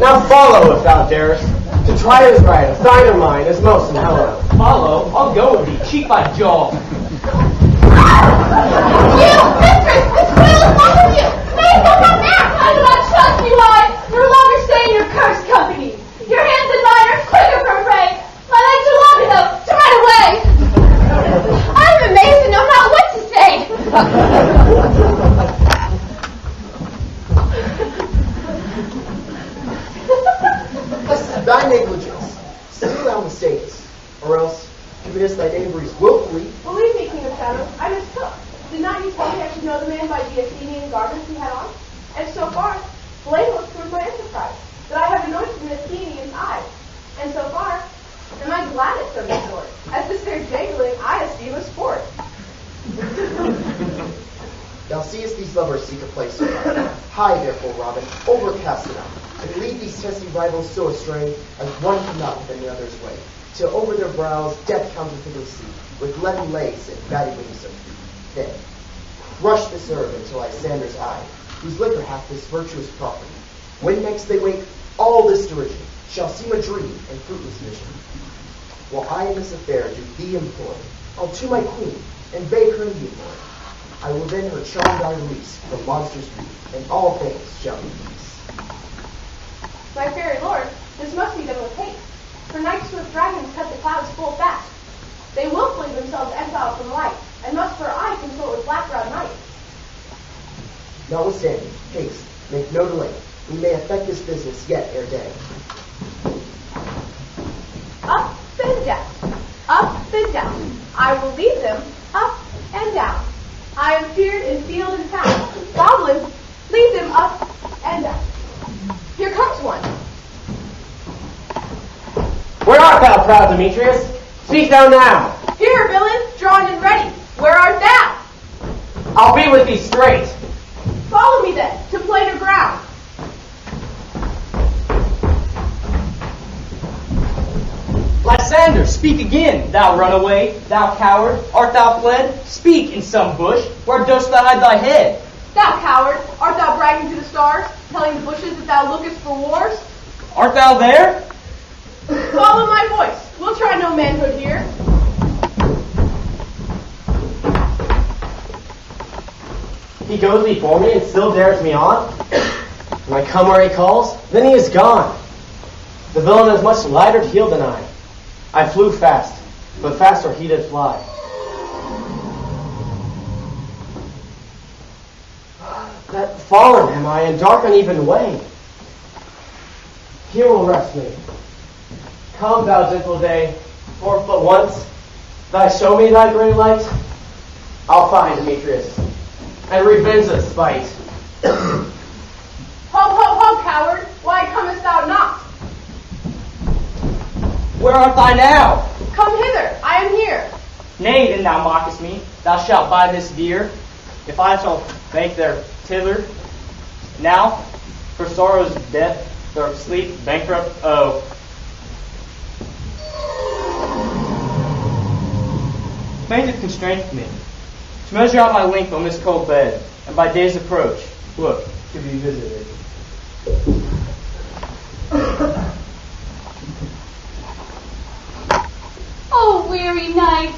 Now follow, if thou darest. To try is right, if thine or mine is most in Helena. Follow, I'll go with thee, cheek by jaw. You, mistress, this will is not with you. May you come back now. I do not trust you, I no longer stay in your cursed company. Your hands and mine are quicker for prey. My legs are long enough to run away. I'm amazed and know not what to say. Thy negligence, see thou mistakest, or else committest thy knaveries willfully. Believe me, King of Shadows, I mistook. Did not you tell me I should know the man by the Athenian garments he had on? And so far, blameless was my enterprise, that I have anointed an Athenian's eyes. And so far, am I gladdest of the sort, as this fair jangling I esteem a sport. Thou seest these lovers seek a place to find. High, therefore, Robin, overcast enough, and lead these testy rivals so astray, as one cannot within the other's way, till over their brows death counterfeitly see, with leaden legs and batty wings of feet. Then crush this herb until Lysander's eye, whose liquor hath this virtuous property. When next they wake, all this derision shall seem a dream and fruitless vision. While I in this affair do thee employ, I'll to my queen, and beg her in boy. I will then her charm thy release from monsters' grief, and all things shall be peace. My fairy lord, this must be done with haste, for night swift dragons cut the clouds full fast. They willfully themselves exile from light, and must for aye consort with black-browed night. Notwithstanding, haste, make no delay. We may effect this business yet ere day. Up and down, up and down. I will lead them up and down. I am feared in field and town. Goblins, lead them up and down. Here comes one. Where art thou, proud Demetrius? Speak thou now. Here, villain, drawn and ready. Where art thou? I'll be with thee straight. Follow me then, to plainer ground. Lysander, speak again, thou runaway, thou coward. Art thou fled? Speak in some bush. Where dost thou hide thy head? Thou coward, art thou bragging to the stars, telling the bushes that thou lookest for wars? Art thou there? Follow my voice. We'll try no manhood here. He goes before me and still dares me on. When I come where he calls, then he is gone. The villain is much lighter to heel than I. I flew fast, but faster he did fly. That fallen am I in dark uneven way. Here will rest me. Come, thou gentle day, for but once thy show me thy great light, I'll find Demetrius and revenge the spite. Ho, ho, ho, coward! Why comest thou not? Where art thou now? Come hither, I am here. Nay, then thou mockest me. Thou shalt buy this dear, if I shall make their tither. Now, for sorrow's death, their sleep, bankrupt, oh. Fate hath constrained me to measure out my length on this cold bed, and by day's approach, look, to be visited. Oh, weary night!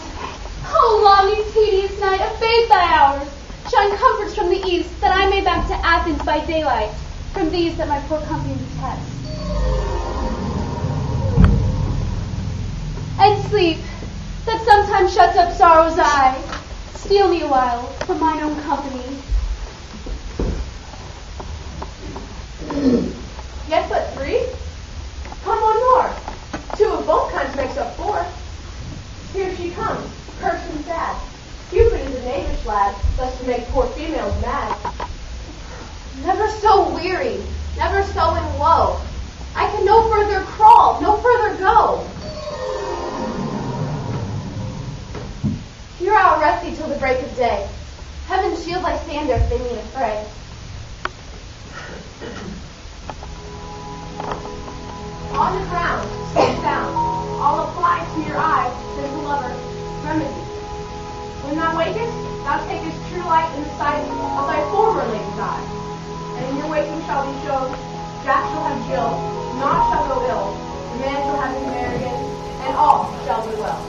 Oh, long and tedious night, abate thy hours! Shine comforts from the east, that I may back to Athens by daylight, from these that my poor company detest. And sleep, that sometimes shuts up sorrow's eye, steal me a while from mine own company. Yet but 3? Come one more. 2 of both kinds makes up 4. Here she comes, cursed and sad. Cupid is a knavish lad, thus to make poor females mad. Never so weary, never so in woe. I can no further crawl, no further go. Here I'll rest thee till the break of day. Heaven shield Lysander if they meet a fray. On the ground, sit down. I'll apply to your eyes, says the lover, remedy. When thou wakest, thou takest true light in the sight of thy former lady's eye. And in your waking shall be shown, Jack shall have Jill, naught shall go ill, the man shall have his Marian, and all shall be well.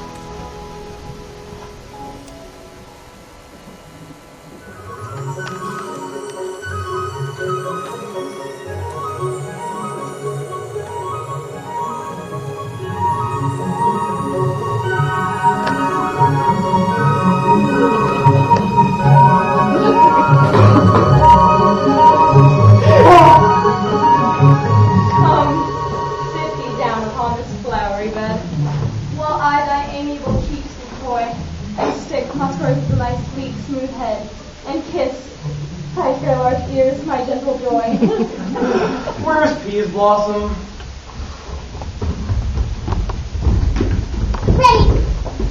Where's Peas Blossom?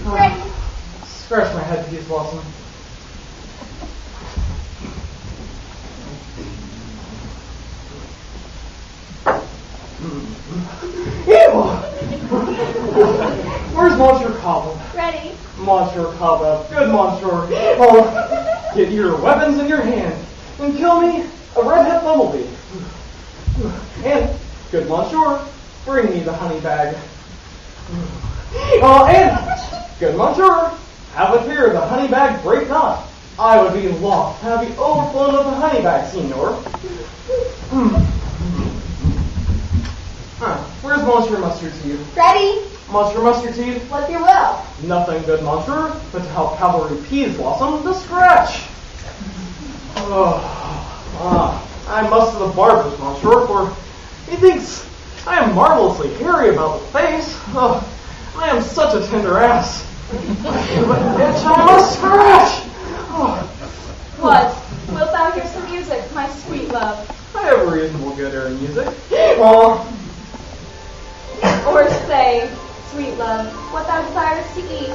Ready. Scratch my head, Peas Blossom. Where's Monsieur Cobweb? Ready. Monsieur Cobweb, good Monsieur. Oh, get your weapons in your hand and kill me a red-head bumblebee. And, good Monsieur, bring me the honey bag. And, good Monsieur, have a fear the honey bag break not. I would be loth to have you overflown with the honey bag, Signor. Where's Monsieur Mustard Seed? Ready? Monsieur Mustard Seed? What's your will? Nothing good, Monsieur, but to help Cavalry Peas Blossom to scratch. I must to the barber's, Monsieur, for he thinks I am marvelously hairy about the face. I am such a tender ass. But bitch, I must scratch. What? Wilt thou hear some music, my sweet love? I have a reasonable good ear in music. Or say, sweet love, what thou desirest to eat?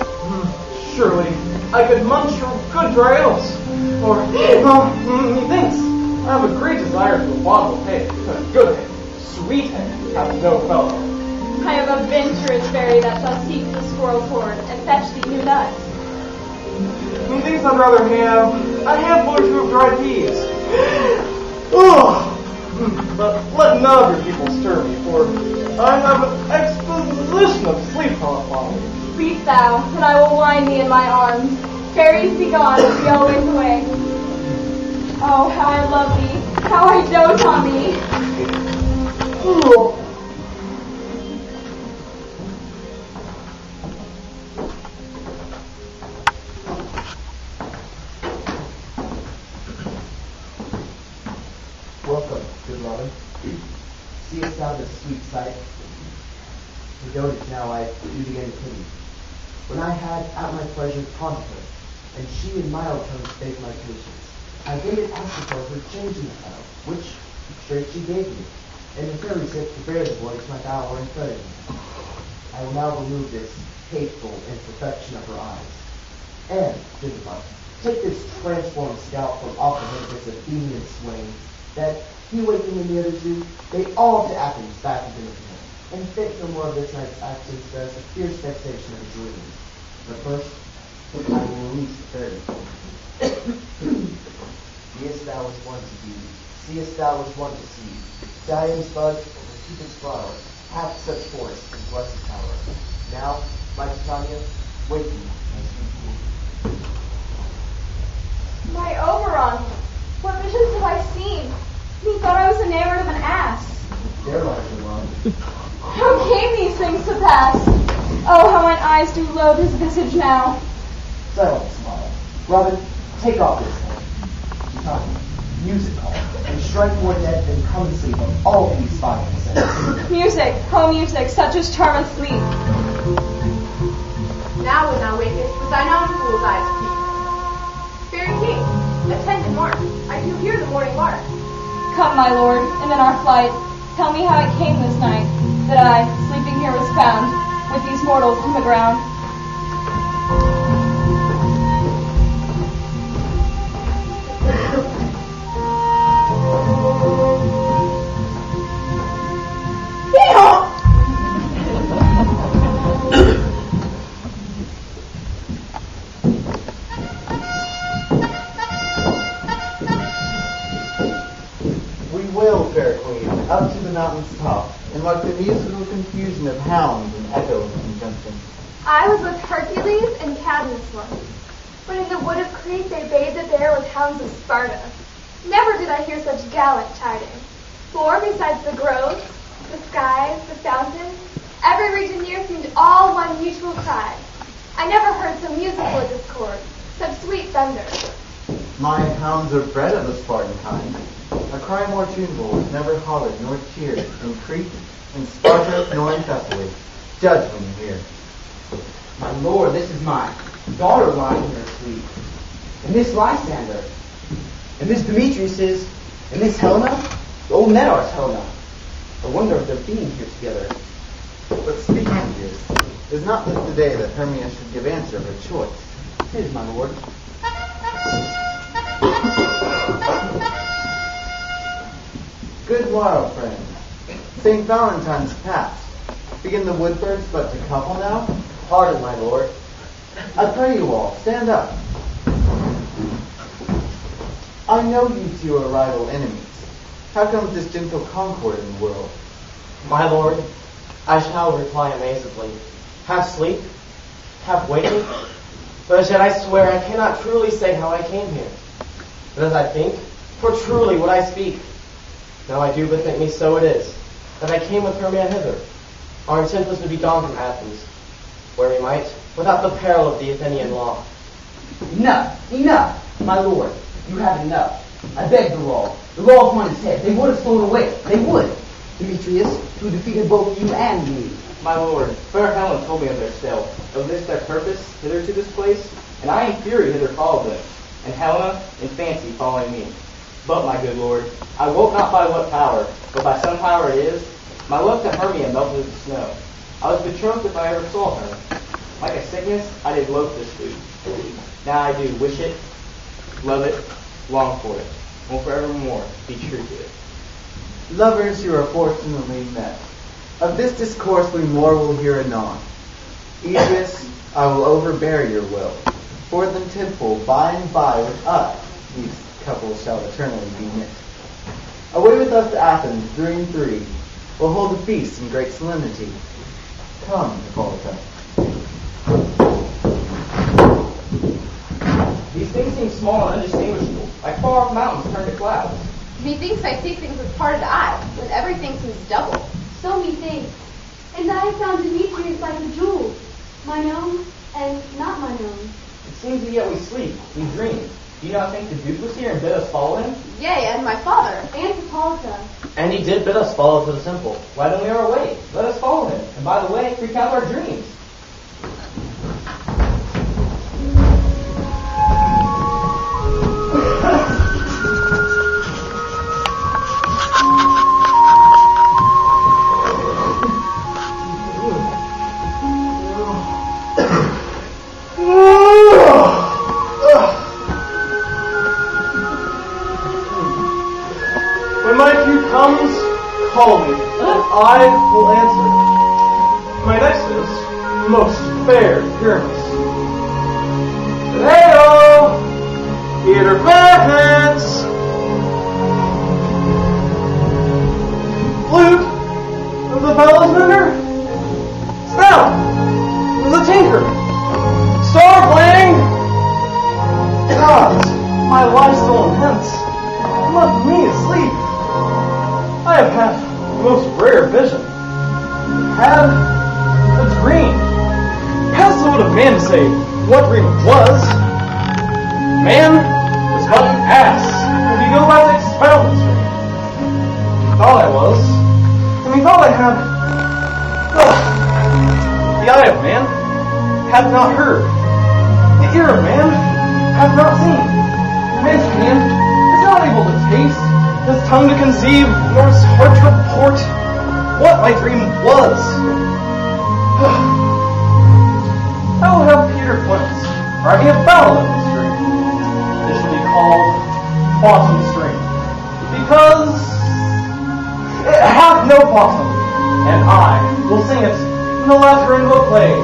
Surely I could munch your good dry oats. Or, methinks I have a great desire to a bottle of hay, a good hay, sweet hay, hath no fellow. I have a venturous fairy that shall seek the squirrel's hoard and fetch thee new nuts. Methinks I'd rather have a handful or 2 of dried peas. But let none of your people stir me, for I have an exposition of sleep upon me. Weep thou, and I will wind thee in my arms. Fairies be gone, be always away. Oh, how I love thee, how I dote on thee. Welcome, good Robin. Seest thou this sweet sight? The dotage now I do begin to pity. When I had at my pleasure taunted her, and she in mild tones spake my patience, I bade it ask for her change in the fellow, which straight she gave me, and the fairy said to bear the boy to my bower and fettered me. I will now remove this hateful imperfection of her eyes. And, Gentleman, take this transformed scalp from off the head of this Athenian swain, that he waking in the other 2, they all to Athens back into the camp, and think no more of this night's actions as a fierce vexation of a dream. But first, I will release the third. Seest thou as one to be, seest thou as one to see. Diane's bud over Cupid's flower, hath such force and blessed power. Now, my Titania, wake me, my sweet queen. My Oberon, what visions have I seen? Methought I was enamored of an ass. There lies the wrong. How came these things to pass? Oh, how mine eyes do loathe his visage now. Silence, smile. Robin, take off this head. Titania, music call, and strike more dead than come to sleep of all these fine senses. Music, oh music, such as charmeth sleep. Now when thou wakest, with thine own fool's eyes speak. Fairy king, attend and mark. I do hear the morning lark. Come, my lord, and in our flight, tell me how it came this night, that I, sleeping here, was found, with these mortals on the ground. Fair queen, up to the mountain's top, and mark the musical confusion of hounds and echoes in conjunction. I was with Hercules and Cadmus once, when in the wood of Crete they bathed the bear with hounds of Sparta. Never did I hear such gallant tidings, for besides the groves, the skies, the fountains, every region near seemed all one mutual cry. I never heard so musical a discord, such sweet thunder. My hounds are bred of the Spartan kind. A cry more tuneful was never hollered nor cheered in Crete, in Sparta, nor in Thessaly. Judge when you hear. My lord, this is my daughter lying here asleep. And this Lysander. And this Demetrius is. And this Helena. The old men are Helena. I wonder if they're being here together. But speak, Egeus, is not this the day that Hermia should give answer of her choice? It is, my lord. Good morrow, friends. St. Valentine's past. Begin the woodbirds but to couple now? Pardon, my lord. I pray you all, stand up. I know you two are rival enemies. How comes this gentle concord in the world? My lord, I shall reply amazedly. Half sleep, half waking, but as yet I swear I cannot truly say how I came here. But as I think, for truly would I speak. Now I do bethink me so it is, that I came with Hermia hither. Our intent was to be gone from Athens, where we might, without the peril of the Athenian law. Enough, enough, my lord. You have enough. I beg the law. The law upon his head. They would have flown away. They would. Demetrius, who defeated both you and me. My lord, fair Helen told me of their stealth, of this their purpose, hither to this place, and I in fury hither followed them, and Helena in fancy following me. But, my good lord, I woke not by what power, but by some power it is. My love to Hermia melted as the snow. I was betrothed if I ever saw her. Like a sickness, I did loathe this food. Now I do wish it, love it, long for it, will forevermore be true to it. Lovers who are fortunately met. Of this discourse we more will hear anon. Egeus, I will overbear your will. For the temple, by and by with us, these couples shall eternally be knit. Away with us to Athens, 3 and 3. We'll hold a feast in great solemnity. Come, Hippolyta. These things seem small and undistinguishable, like far-off mountains turned to clouds. Methinks I see things with parted eye, when everything seems double. So methinks. And I found Demetrius like a jewel, mine own and not mine own. It seems that yet we sleep, we dream. Do you not think the Duke was here and bid us follow him? Yea, and my father. And Hippolyta. And he did bid us follow to the temple. Why then we are awake? Let us follow him, and by the way, recount our dreams. When my cue comes, call me, and I will answer. My next is most fair Pyramus. Peter Pants! Flute! The bellows mender? Snout! The tinker! Starveling! Gods, my life's so intense. Left me asleep. I have had the most rare vision. Had a dream. How so would a man say what dream it was? Man was but an ass, if you go by the experiment stream. Thought I was, and he thought I had. Oh, the eye of man hath not heard, the ear of man hath not seen. Man's hand is not able to taste, his tongue to conceive, nor his heart to report what my dream was. I will have Peter Quince write me a ballad of this dream. This will be called Bottom String, because it hath no bottom, and I will sing it in the latter end of a play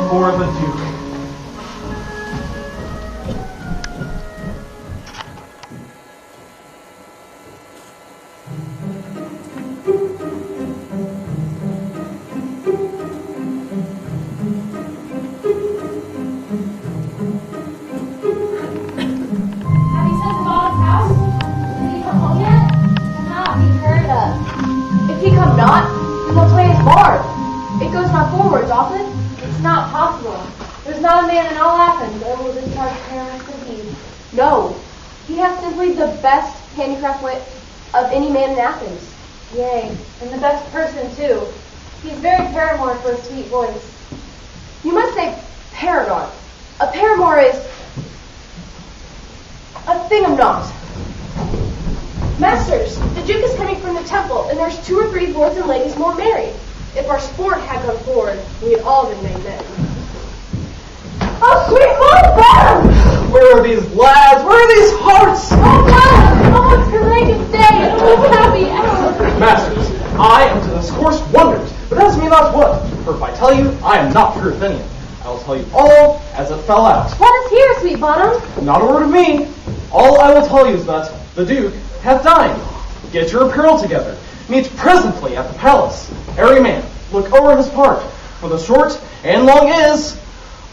before the Duke. No, he has simply the best handicraft wit of any man in Athens. Yea, and the best person, too. He's very paramour for a sweet voice. You must say paragon. A paramour is a thing of naught. Masters, the Duke is coming from the temple, and there's 2 or 3 lords and ladies more married. If our sport had gone forward, we had all been made men. Oh, sweet Lord Bottom! Where are these lads? Where are these hearts? Oh, Bottom! Oh, it's courageous day, and oh, happy hour! Masters, I am to discourse wonders, but ask me not what, for if I tell you, I am not pure Athenian. I will tell you all as it fell out. Let us hear, sweet Bottom. Not a word of me. All I will tell you is that the Duke hath dined. Get your apparel together. Meet presently at the palace. Every man, look over his part, for the short and long is,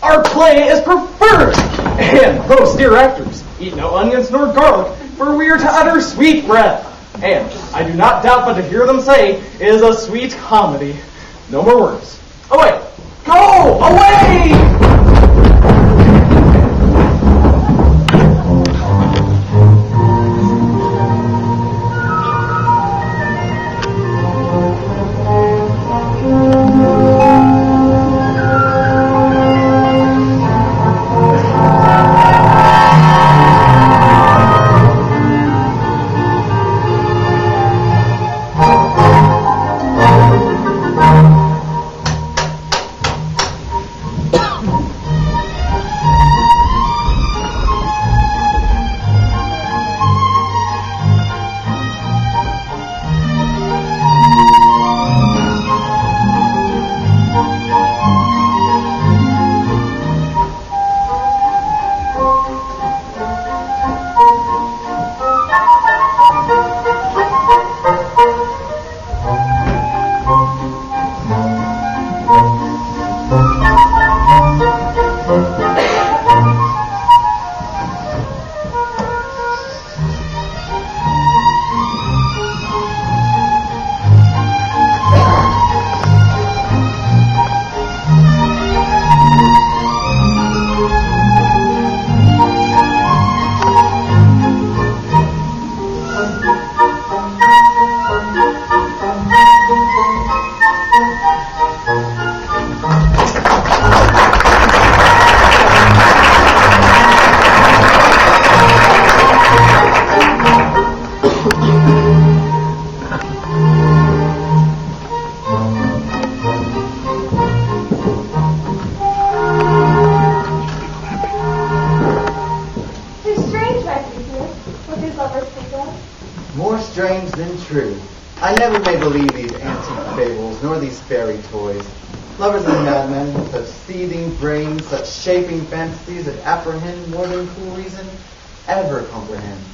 our play is preferred. And those dear actors eat no onions nor garlic, for we are to utter sweet bread. And I do not doubt but to hear them say it is a sweet comedy. No more words. Away! Go! Away! More strange than true. I never may believe these antique fables, nor these fairy toys. Lovers and madmen, with such seething brains, such shaping fantasies that apprehend more than cool reason, ever comprehends.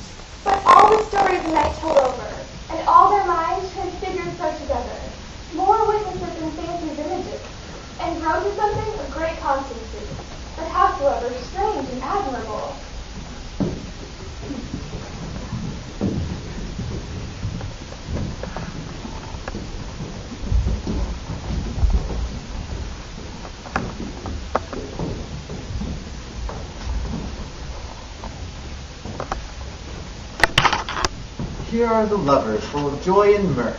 But all the stories the night told over, and all their minds transfigured so together, more witnesses than fancy's images, and grow to something of great constancy, but howsoever strange and admirable. Here are the lovers full of joy and mirth.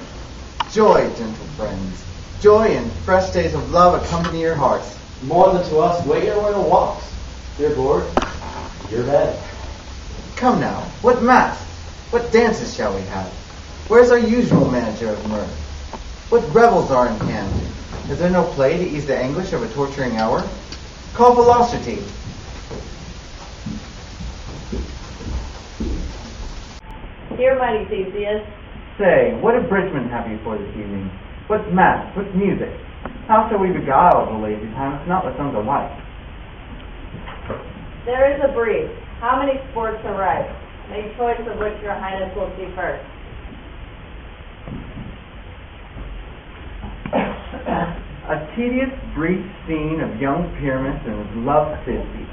Joy, gentle friends. Joy and fresh days of love accompany your hearts. More than to us, wait your royal walks. Dear board, your bed. Come now, what masks? What dances shall we have? Where's our usual manager of mirth? What revels are in hand? Is there no play to ease the anguish of a torturing hour? Call Philostrate. Dear mighty Theseus, Say, what abridgment have you for this evening? What's mass? What's music? How shall we beguile the lazy time if not with some delight? there is a brief. How many sports are ripe? Make choice of which your highness will see first. A tedious, brief scene of young Pyramus and his love Theseus.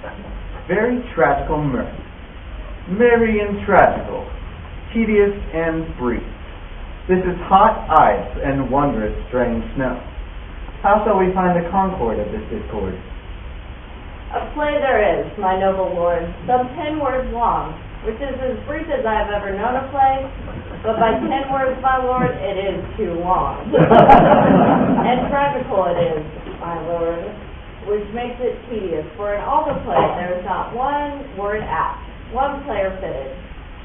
Very tragical mirth. Merry and tragical. Tedious and brief. This is hot ice and wondrous strange snow. How shall we find the concord of this discord? A play there is, my noble lord, some 10 words long, which is as brief as I have ever known a play, but by 10 words, my lord, it is too long. And tragical it is, my lord, which makes it tedious, for in all the play there is not one word apt, one player fitted.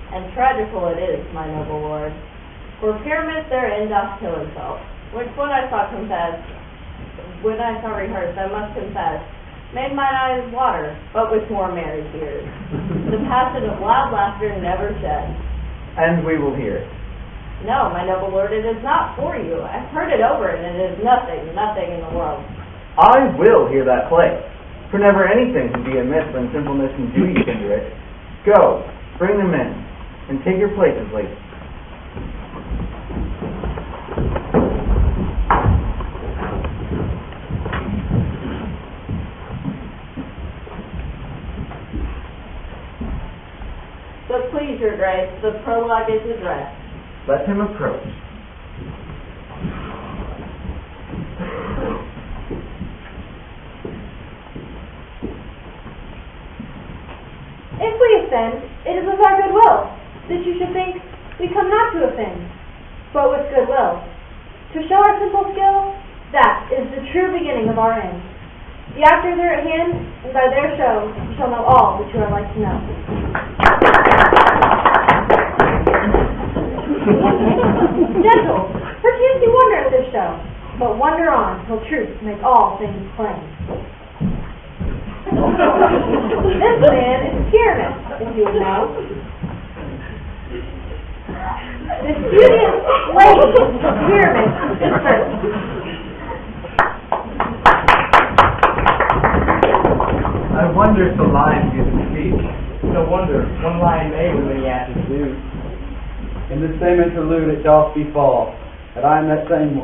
And tragical it is, my noble lord, for Pyramus therein doth kill himself, which when I saw rehearsed, I must confess, made mine eyes water, but with more merry tears. The passion of loud laughter never shed. And we will hear it. No, my noble lord, it is not for you. I've heard it over, and it is nothing in the world. I will hear that play, for never anything can be amiss when simpleness and duty hinder it. Go, bring them in, and take your places, ladies. So please, your grace, the prologue is addressed. Let him approach. If we offend, it is with our good will, that you should think we come not to offend, but with good will. To show our simple skill, that is the true beginning of our end. The actors are at hand, and by their show you shall know all that you are like to know. Gentle, perchance you wonder at this show, but wonder on till truth make all things plain. This man is Pyramus, if you would know. This beauteous lady, Pyramus, is first. I wonder if the lion gives speak. No wonder, one lion may with many asses do. In this same interlude it doth befall, that I am that same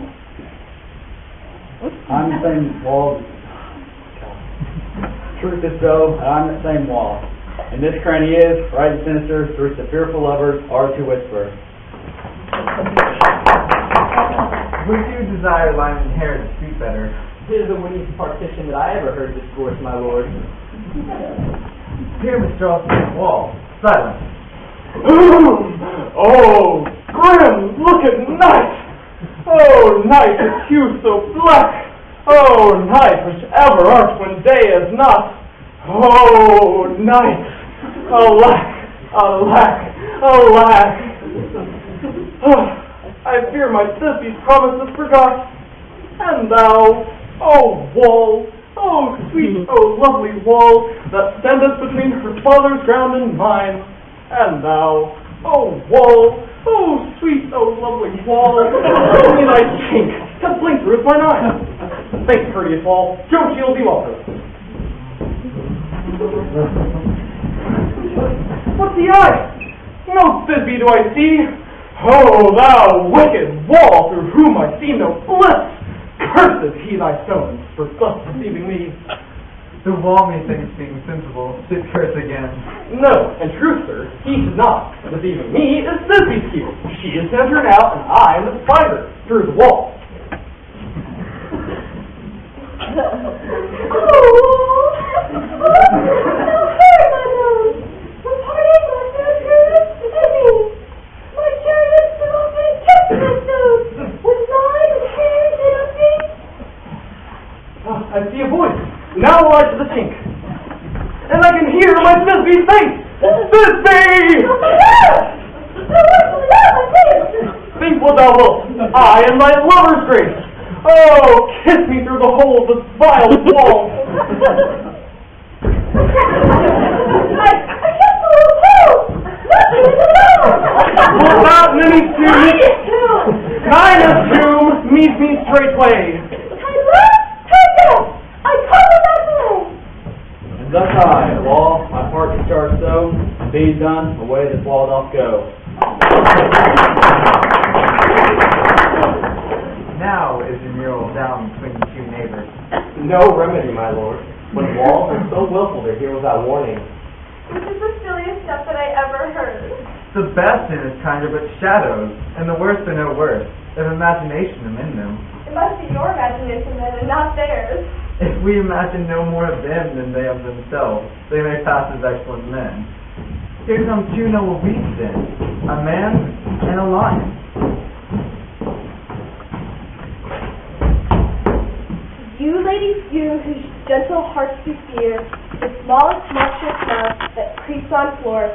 wall. Truth is so, and I'm that same wall. And this cranny is, right and sinister, through which the fearful lovers are to whisper. We do desire lion and hare to speak better. This is the wittiest partition that I ever heard discourse, my lord. Pyramus draws to the wall. Silence. Oh, grim, look at night! Oh, night, its hue so black! Oh, night, which ever art when day is not! Oh, night! Alack, alack, alack! I fear my Thisbe's promises forgot. And thou, oh wall, oh sweet, oh lovely wall, that standeth between her father's ground and mine. And thou, oh wall, oh sweet, oh lovely wall, only thy chink hath blinked through mine eye. Thanks, courteous wall, Jove shield thee welcome. What's the the ice. No Thisbe do I see. Oh, thou wicked wall, through whom I see no bliss. Cursed he thy stones for thus deceiving me. The wall methinks being sensible should curse again. No, in truth, sir, he should not. Deceiving me is Thisbe's cue. She is to enter out, and I am the spider through the wall. I see a voice. Now lies to the chink. And I can hear my Thisbe's face. Thisbe! Think what thou wilt. I am thy lover's grace. Oh, kiss me through the holes of vile walls. Without many Nina's tomb meet me straightway. And thus I, wall, my part discharged so, and being done, away this wall doth go. Now is the mural down between the two neighbors. No remedy, my lord. When walls are so willful to hear without warning. This is the silliest stuff that I ever heard. The best in is kind of but shadows, and the worst are no worse, if imagination am in them. It must be your imagination then, and not theirs. If we imagine no more of them than they of themselves, they may pass as excellent men. Here come two noble beasts then, a man and a lion. You, ladies, you whose gentle hearts do fear, the smallest monstrous mouse that creeps on floor,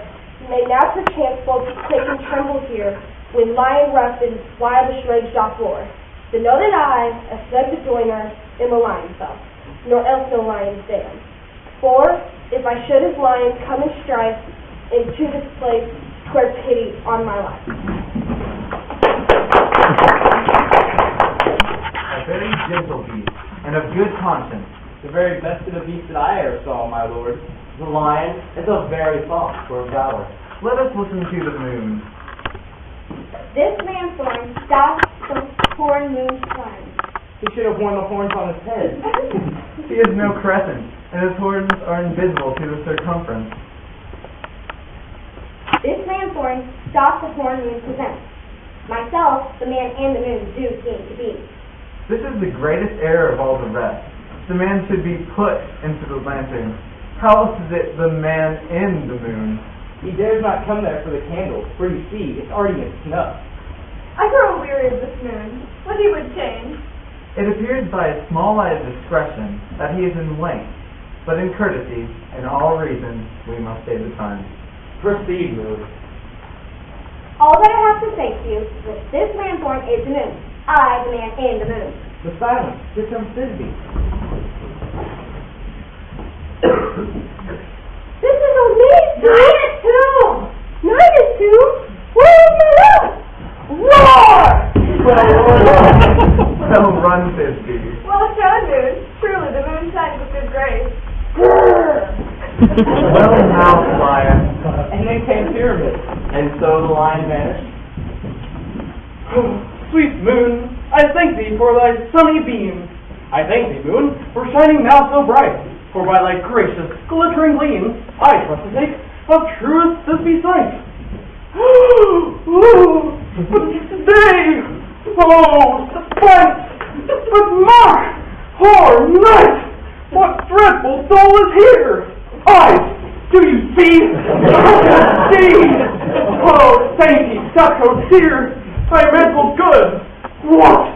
may now perchance both quake and tremble here, when lion rough and wildish rage doth roar. To know that I, a Snug the joiner, am a lion self, nor else no lion stand. For, if I should as lions come in strife, into this place, 'twere pity on my life. A very gentle beast, and of good conscience. The very best of the beasts that I ever saw, my lord. The lion is a very fox for a valor. Let us listen to the moon. This man's horn stops the horn moon's sun. He should have worn the horns on his head. He is no crescent, and his horns are invisible to the circumference. This man's horn stops the horn moon presents. Myself, the man and the moon do seem to be. This is the greatest error of all the rest. The man should be put into the lantern. How else is it the man in the moon? He dares not come there for the candle, for you see, it's already in snuff. I grow weary of this moon. What he would change. It appears by a small-eyed discretion that he is in length, but in courtesy and all reason we must save the time. Proceed, moon. All that I have to say to you is that this man's horn is the moon. I, the man in the moon. The silence. Here comes Thisbe. This is a Nina's tomb! Nina's tomb? Where is your love? Roar! Well run, Thisbe. Well done, moon. Truly, the moon shines with good grace. Well mouthed, lion. And then came Pyramid. And so the lion vanished. Sweet moon, I thank thee for thy sunny beams. I thank thee, moon, for shining now so bright. For by thy gracious, glittering gleams, I trust the sake of truest Thisbe sight. But stay! Oh, suspense! But mark! Poor night! What dreadful soul is here? Eyes! Do you see? See! Oh, sainty stucco tear! Thy mental good! What?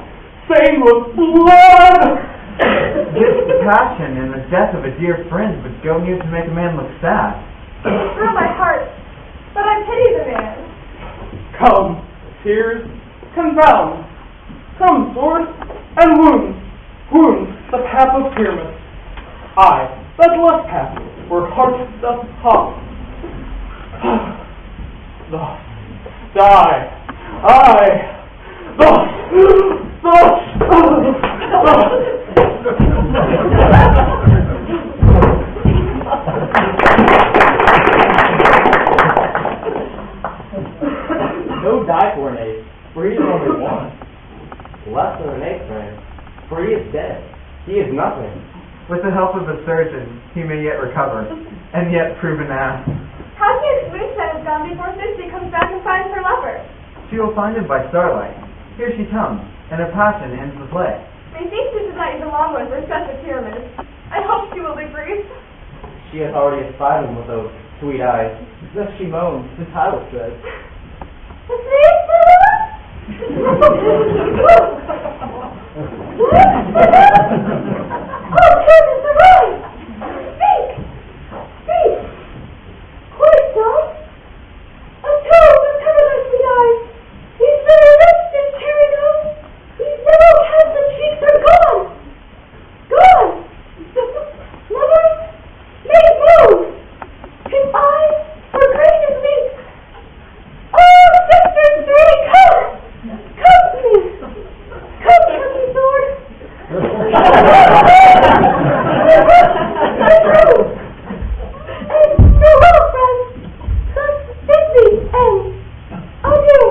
Stained with blood! This passion and the death of a dear friend would go near to make a man look sad. It through my heart, but I pity the man. Come, tears, confound. Come, sword, and wound. Wound the path of Pyramus. I, that left path, where heart doth hop. Thus, die. I, thus. With the help of a surgeon, he may yet recover, and yet prove an ass. How do you explain that has gone before Thisbe comes back and finds her lover? She will find him by starlight. Here she comes, and her passion ends the play. Methinks this is not even long one for such a pyramid. I hope she will be brief. She hath already espied him with those sweet eyes. Thus she moans, the title says. Oh, goodness, arise! Speak! Speak! Quite done? A toad will cover thy sweet eyes. These very lips did carry those. These yellow handsome cheeks are gone. Gone! Lovers, make move! His eyes were great as leaks. Oh, sisters, very come! Come to me! Come to me, sword! And farewell, friends. Thus Thisbe ends. Adieu.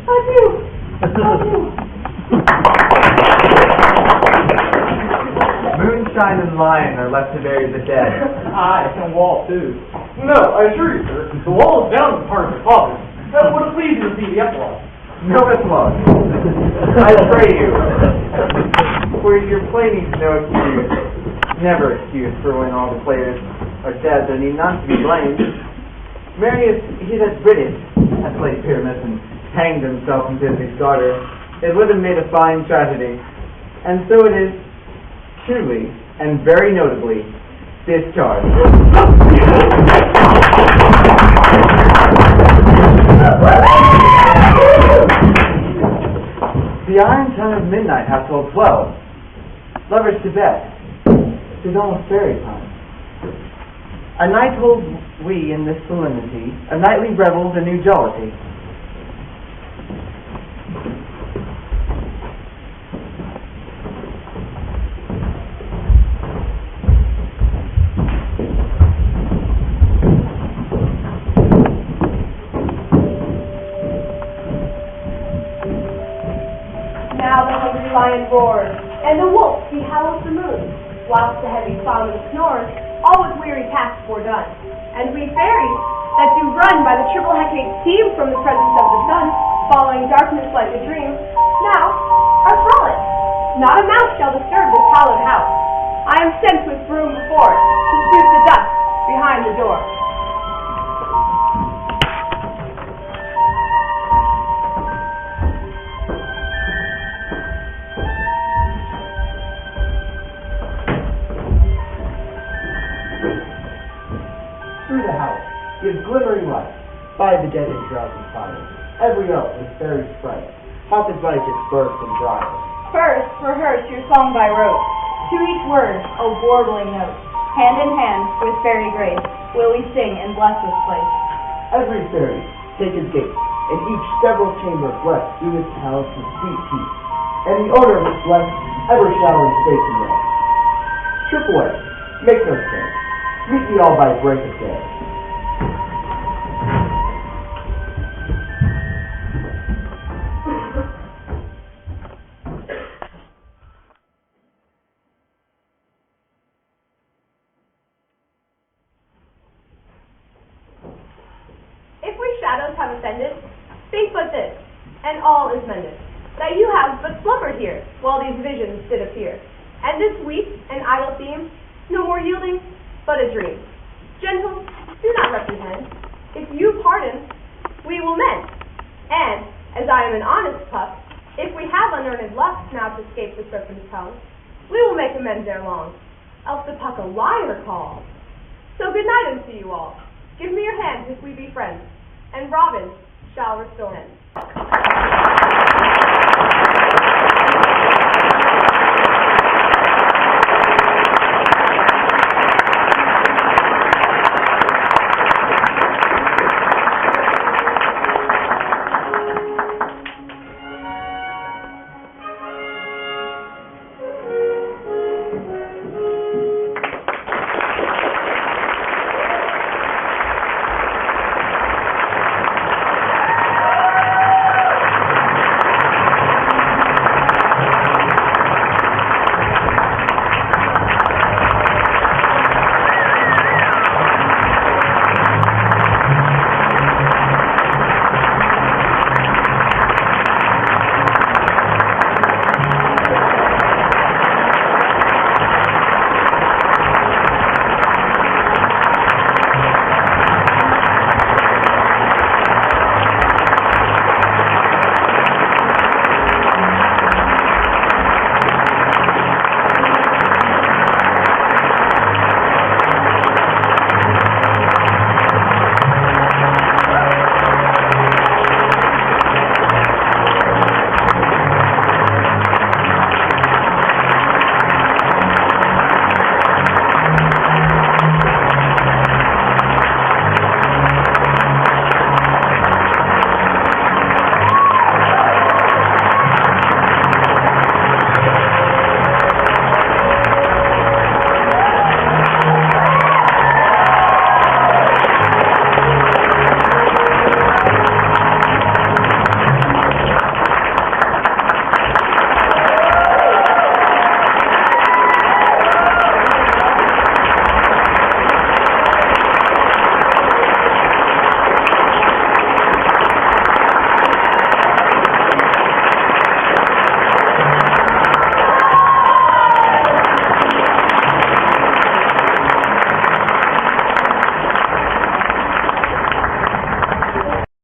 Adieu. Adieu. Moonshine and lion are left to bury the dead. Aye, and wall too. No, I assure you, sir, the wall is down as part of the closet. That would have pleased you to see the epilogue. No applause. I pray you. For your play needs no excuse. Never excuse for when all the players are dead, there need not to be blamed. Marius, he that British, has played Pyramus and hanged himself in Thisbe's garter, it would have made a fine tragedy. And so it is, truly, and very notably, discharged. The iron time of midnight hath tolled 12. Lovers to bed. 'Tis almost fairy time. A night hold we in this solemnity, a nightly revel, the new jollity. Now the hungry lion roars, and the wolf he howls the moon, whilst the heavy ploughman snores, all with weary task foredone. And we fairies that do run by the triple hecate steam from the presence of the sun, following darkness like a dream, now are frolic. Not a mouse shall disturb this hallowed house. I am sent with broom before it, to sweep the dust behind the door. Through the house gives glimmering light, by the dead and drowsy fire. Every elf is fairy sprite, haunted by its birth and briar. First, rehearse your song by rote. To each word, O warbling note, hand in hand with fairy grace, will we sing and bless this place. Every fairy take his gate, and each several chamber blessed through his palace with sweet peace, and the order of its blessed ever shall in space and rest. Strip away, make no stay, meet ye all by break of day. If we shadows have ascended, think but this, and all is mended, that you have but slumbered here, while these visions did appear. And this weak and idle theme, no more yielding, but a dream. Gentle, do not reprehend. If you pardon, we will mend. And, as I am an honest pup, if we have unearned luck now to escape the serpent's tongue, we will make amends ere long, else the puck a liar calls. So good night unto you all. Give me your hand if we be friends, and Robin shall restore him.